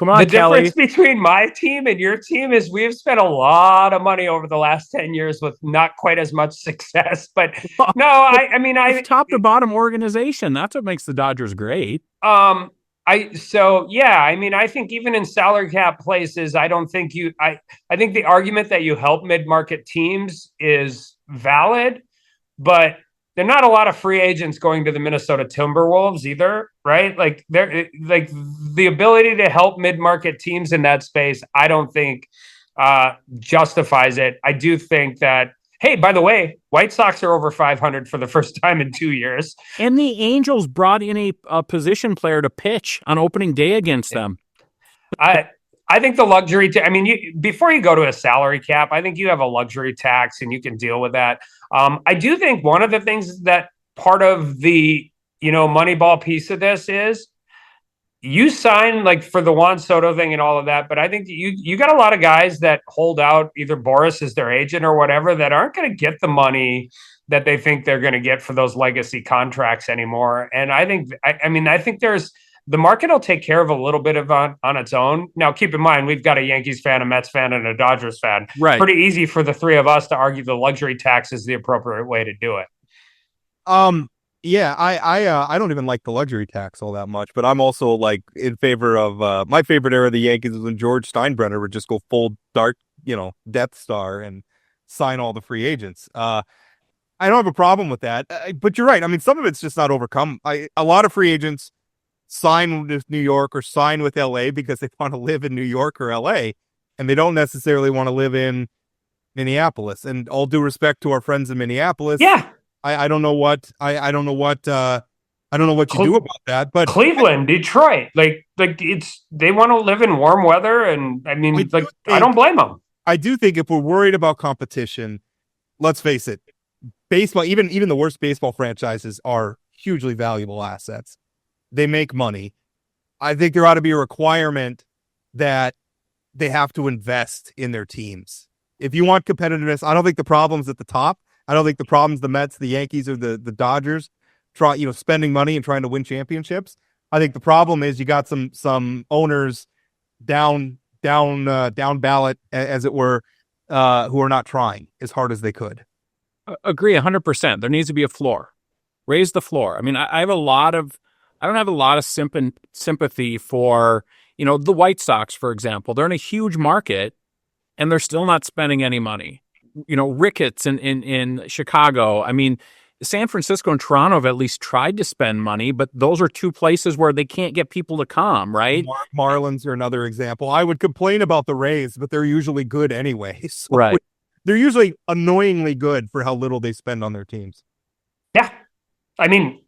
Come on, The Kelly. difference between my team and your team is we've spent a lot of money over the last 10 years with not quite as much success. But no, I mean, It's top to bottom organization. That's what makes the Dodgers great. I mean, I think even in salary cap places, I don't think I think the argument that you help mid-market teams is valid, but there are not a lot of free agents going to the Minnesota Timberwolves either, right? Like the ability to help mid-market teams in that space, I don't think justifies it. I do think that, hey, by the way, White Sox are over 500 for the first time in 2 years. And the Angels brought in a position player to pitch on opening day against them. I think the luxury, before you go to a salary cap, I think you have a luxury tax and you can deal with that. I do think one of the things that part of the, Moneyball piece of this is you sign like for the Juan Soto thing and all of that, but I think you got a lot of guys that hold out either Boris as their agent or whatever that aren't going to get the money that they think they're going to get for those legacy contracts anymore. And I think the market will take care of a little bit of on its own. Now, keep in mind, we've got a Yankees fan, a Mets fan, and a Dodgers fan. Right. Pretty easy for the three of us to argue the luxury tax is the appropriate way to do it. Yeah, I don't even like the luxury tax all that much, but I'm also like in favor of my favorite era of the Yankees is when George Steinbrenner would just go full dark, Death Star and sign all the free agents. I don't have a problem with that, but you're right. I mean, some of it's just not overcome. A lot of free agents sign with New York or sign with LA because they want to live in New York or LA, and they don't necessarily want to live in Minneapolis. And all due respect to our friends in Minneapolis, yeah, I don't know what I don't know what you do about that. But Cleveland, Detroit, like they want to live in warm weather, and I mean, I don't blame them. I do think if we're worried about competition, let's face it, baseball, even the worst baseball franchises are hugely valuable assets. They make money. I think there ought to be a requirement that they have to invest in their teams. If you want competitiveness, I don't think the problem's at the top. I don't think the problem's the Mets, the Yankees, or the Dodgers spending money and trying to win championships. I think the problem is you got some owners down ballot, as it were, who are not trying as hard as they could. Agree 100%. There needs to be a floor. Raise the floor. I mean, I don't have a lot of sympathy for, the White Sox, for example. They're in a huge market and they're still not spending any money. Ricketts in Chicago. I mean, San Francisco and Toronto have at least tried to spend money, but those are two places where they can't get people to come, right? Marlins are another example. I would complain about the Rays, but they're usually good anyway. So right. They're usually annoyingly good for how little they spend on their teams. Yeah. I mean,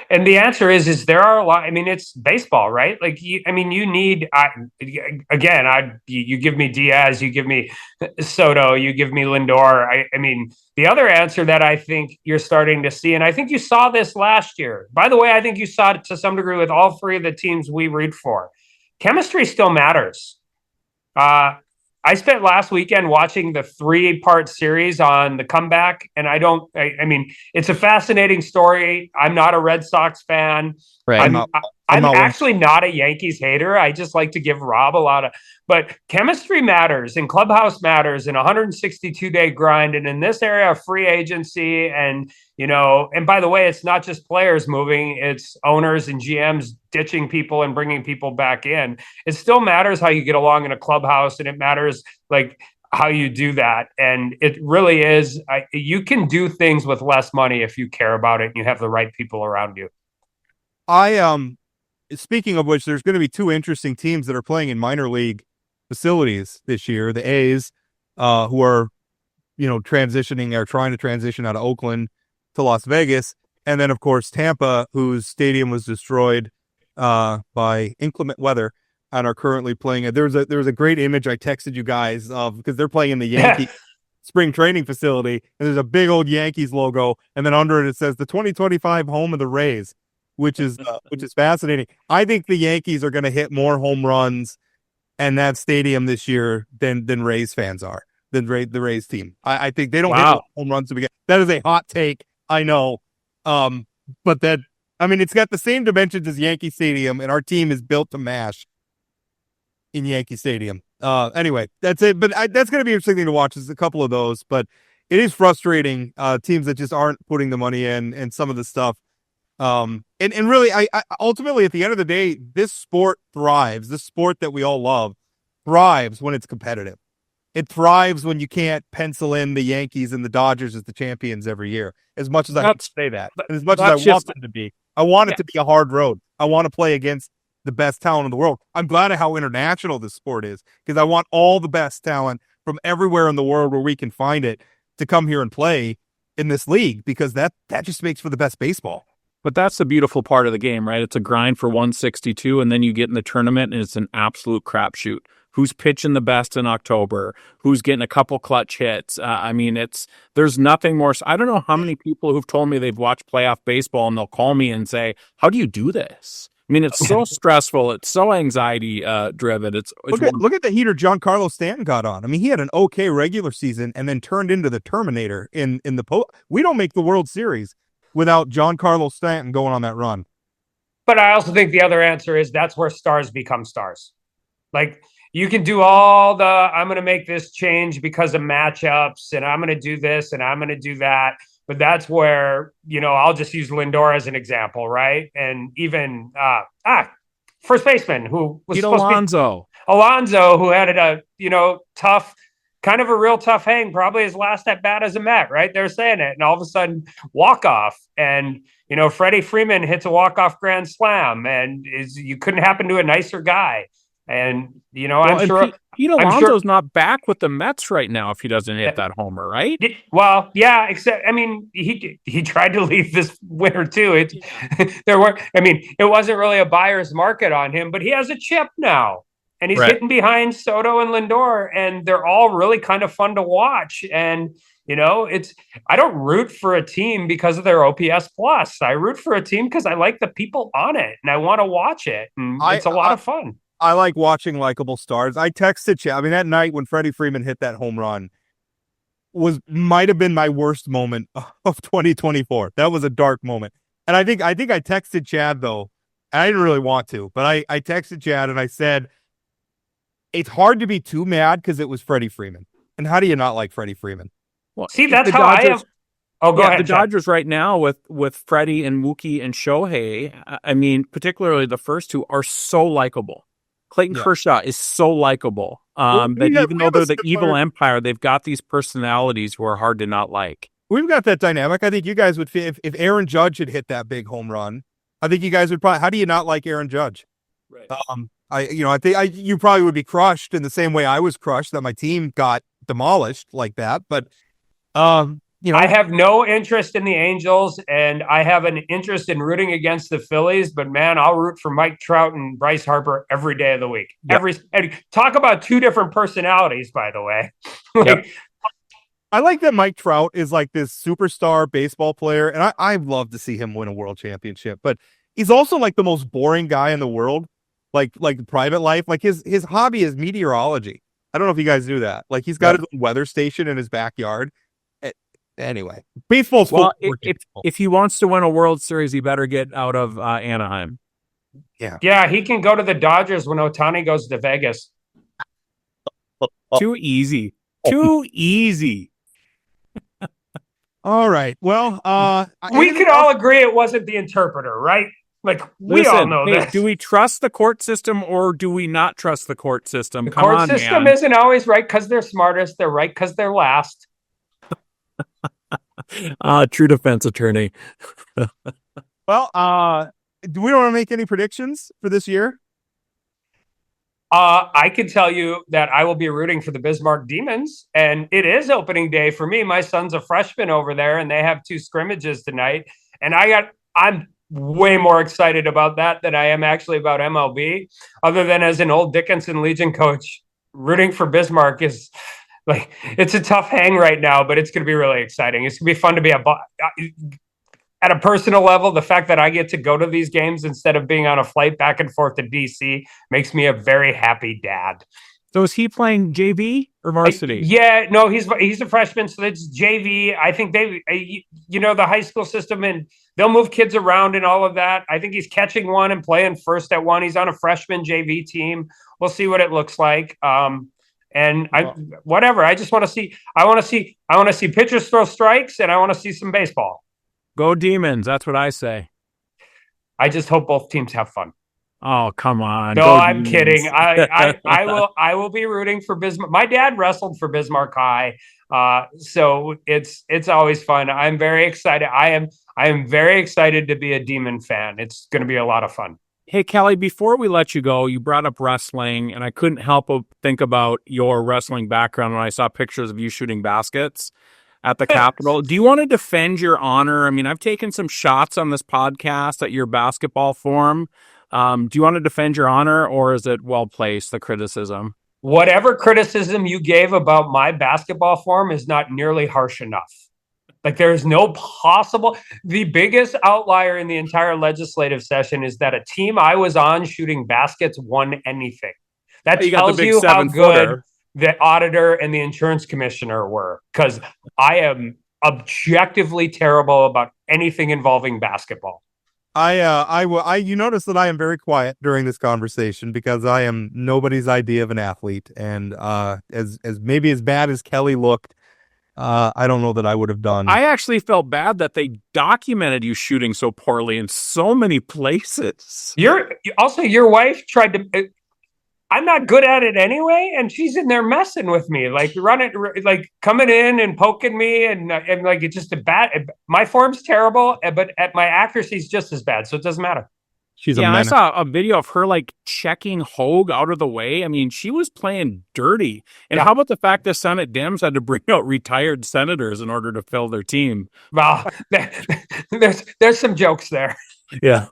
and the answer is there are a lot. I mean, it's baseball, right? Like, you need, you give me Diaz, you give me Soto, you give me Lindor. I mean, the other answer that I think you're starting to see, and I think you saw this last year, by the way, I think you saw it to some degree with all three of the teams we root for. Chemistry still matters. I spent last weekend watching the 3-part series on the comeback, and I mean, it's a fascinating story. I'm not a Red Sox fan. Right. I'm actually not a Yankees hater. I just like to give Rob but chemistry matters and clubhouse matters in a 162-day grind. And in this area of free agency and by the way, it's not just players moving, it's owners and GMs ditching people and bringing people back in. It still matters how you get along in a clubhouse, and it matters like how you do that. And it really is, you can do things with less money if you care about it and you have the right people around you. Speaking of which, there's going to be two interesting teams that are playing in minor league facilities this year. The A's, who are, transitioning or trying to transition out of Oakland to Las Vegas. And then, of course, Tampa, whose stadium was destroyed by inclement weather and are currently playing it. There was a great image I texted you guys of, because they're playing in the Yankee spring training facility, and there's a big old Yankees logo, and then under it says the 2025 home of the Rays, which is fascinating. I think the Yankees are going to hit more home runs in that stadium this year than Rays fans are, than the Rays team. I think they don't hit home runs to begin. That is a hot take, I know. But it's got the same dimensions as Yankee Stadium, and our team is built to mash. in Yankee Stadium. Anyway, that's it. But that's going to be an interesting thing to watch. Is a couple of those, but it is frustrating. Teams that just aren't putting the money in, and some of the stuff. And really, I ultimately at the end of the day, this sport thrives. This sport that we all love thrives when it's competitive. It thrives when you can't pencil in the Yankees and the Dodgers as the champions every year. As much as I have to say that, and as much as I want them to be, I want it to be a hard road. I want to play against the best talent in the world. I'm glad of how international this sport is, because I want all the best talent from everywhere in the world where we can find it to come here and play in this league, because that just makes for the best baseball. But that's the beautiful part of the game, right? It's a grind for 162, and then you get in the tournament, and it's an absolute crapshoot. Who's pitching the best in October? Who's getting a couple clutch hits? There's nothing more. I don't know how many people who've told me they've watched playoff baseball, and they'll call me and say, "How do you do this?" I mean, it's so stressful. It's so anxiety driven. Look at the heater Giancarlo Stanton got on. I mean, he had an okay regular season and then turned into the Terminator in the We don't make the World Series without Giancarlo Stanton going on that run. But I also think the other answer is that's where stars become stars. Like, you can do all the, I'm going to make this change because of matchups, and I'm going to do this, and I'm going to do that. But that's where, I'll just use Lindor as an example, right? And even, first baseman who was Alonso, who had a, tough, kind of a real tough hang, probably his last at bat as a Met, right? They're saying it. And all of a sudden, walk-off. And, Freddie Freeman hits a walk-off grand slam, and you couldn't happen to a nicer guy. And, I'm sure Pete Alonso's not back with the Mets right now if he doesn't hit that homer, right? Well, yeah, except, he tried to leave this winter too. It wasn't really a buyer's market on him, but he has a chip now. And he's hitting behind Soto and Lindor, and they're all really kind of fun to watch. And, I don't root for a team because of their OPS plus. I root for a team because I like the people on it and I want to watch it. And it's a lot of fun. I like watching likable stars. I texted Chad. that night when Freddie Freeman hit that home run might have been my worst moment of 2024. That was a dark moment. And I think I texted Chad though. And I didn't really want to, but I texted Chad and I said, it's hard to be too mad because it was Freddie Freeman. And how do you not like Freddie Freeman? Well, see, that's how Dodgers, I am. Oh, go ahead. The Dodgers right now with Freddie and Mookie and Shohei, particularly the first two, are so likable. Clayton Kershaw is so likable even though they're the evil empire, they've got these personalities who are hard to not like. We've got that dynamic. I think you guys would feel if Aaron Judge had hit that big home run, I think you guys would probably, how do you not like Aaron Judge? Right. I think you probably would be crushed in the same way I was crushed that my team got demolished like that. But, I have no interest in the Angels, and I have an interest in rooting against the Phillies, but man, I'll root for Mike Trout and Bryce Harper every day of the week. Yep. Talk about two different personalities, by the way. I like that Mike Trout is like this superstar baseball player, and I'd love to see him win a world championship, but he's also like the most boring guy in the world, like private life. Like his hobby is meteorology. I don't know if you guys knew that. Like he's got his own weather station in his backyard. Anyway, baseball's if he wants to win a World Series, he better get out of Anaheim. Yeah, he can go to the Dodgers when Ohtani goes to Vegas. Too easy. Too easy. All right. Well, we could all agree it wasn't the interpreter, right? Like, we all know this. Do we trust the court system or do we not trust the court system? The court system isn't always right because they're smartest. They're right because they're last. True defense attorney. Well, do we want to make any predictions for this year? I can tell you that I will be rooting for the Bismarck Demons, and it is opening day for me. My son's a freshman over there, and they have 2 scrimmages tonight. And I'm way more excited about that than I am actually about MLB. Other than as an old Dickinson Legion coach, rooting for Bismarck is like, it's a tough hang right now, but it's going to be really exciting. It's going to be fun to be at a personal level. The fact that I get to go to these games instead of being on a flight back and forth to DC makes me a very happy dad. So is he playing JV or varsity? No, he's a freshman, so it's JV. I think the high school system in they'll move kids around and all of that. I think he's catching one and playing first at one. He's on a freshman JV team. We'll see what it looks like. Whatever. I just want to see. I want to see pitchers throw strikes, and I want to see some baseball. Go Demons. That's what I say. I just hope both teams have fun. Oh, come on. No, Go I'm Demons. kidding. I will be rooting for Bismarck. My dad wrestled for Bismarck High. So it's always fun. I'm very excited. I am very excited to be a Demon fan. It's going to be a lot of fun. Hey, Kelly, before we let you go, you brought up wrestling, and I couldn't help but think about your wrestling background when I saw pictures of you shooting baskets at the Capitol. Do you want to defend your honor? I mean, I've taken some shots on this podcast at your basketball form. Do you want to defend your honor, or is it well-placed, the criticism? Whatever criticism you gave about my basketball form is not nearly harsh enough. Like, there's no possible. The biggest outlier in the entire legislative session is that a team I was on shooting baskets won anything. That tells you how good the auditor and the insurance commissioner were, because I am objectively terrible about anything involving basketball. You notice that I am very quiet during this conversation because I am nobody's idea of an athlete, and as maybe as bad as Kelly looked, I don't know that I would have done. I actually felt bad that they documented you shooting so poorly in so many places. Your wife tried to. I'm not good at it anyway, and she's in there messing with me, like coming in and poking me, and like it's just a bad. My form's terrible, but at my accuracy's just as bad, so it doesn't matter. She's a menace. I saw a video of her like checking Houge out of the way. I mean, she was playing dirty. And how about the fact that Senate Dems had to bring out retired senators in order to fill their team? Well, there's some jokes there. Yeah.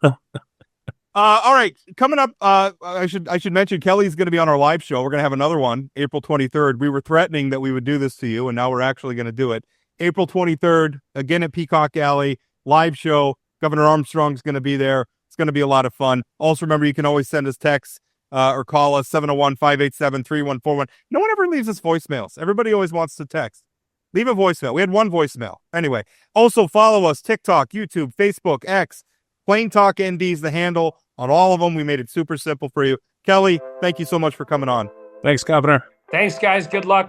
All right, coming up, I should mention Kelly's going to be on our live show. We're going to have another one, April 23rd. We were threatening that we would do this to you, and now we're actually going to do it. April 23rd, again at Peacock Alley, live show. Governor Armstrong's going to be there. It's going to be a lot of fun. Also, remember, you can always send us texts or call us 701-587-3141. No one ever leaves us voicemails. Everybody always wants to text. Leave a voicemail. We had one voicemail. Anyway, also follow us, TikTok, YouTube, Facebook, X. Plain Talk ND is the handle on all of them. We made it super simple for you. Kelly, thank you so much for coming on. Thanks, Governor. Thanks, guys. Good luck.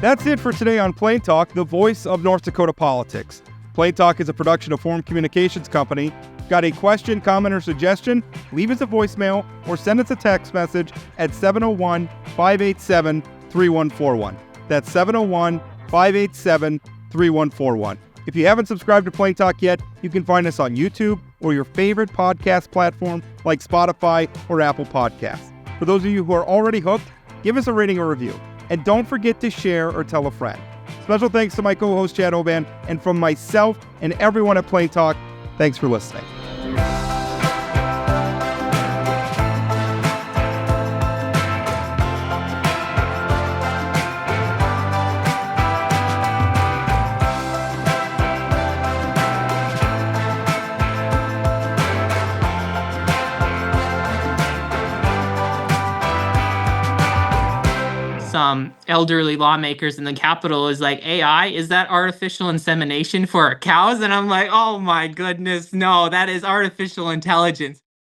That's it for today on Plain Talk, the voice of North Dakota politics. Plain Talk is a production of Forum Communications Company. Got a question, comment, or suggestion? Leave us a voicemail or send us a text message at 701-587-3141. That's 701-587-3141. If you haven't subscribed to Plain Talk yet, you can find us on YouTube or your favorite podcast platform like Spotify or Apple Podcasts. For those of you who are already hooked, give us a rating or review. And don't forget to share or tell a friend. Special thanks to my co-host Chad Oban, and from myself and everyone at Plain Talk, thanks for listening. Some elderly lawmakers in the Capitol is like, AI, is that artificial insemination for our cows? And I'm like, oh my goodness, no, that is artificial intelligence.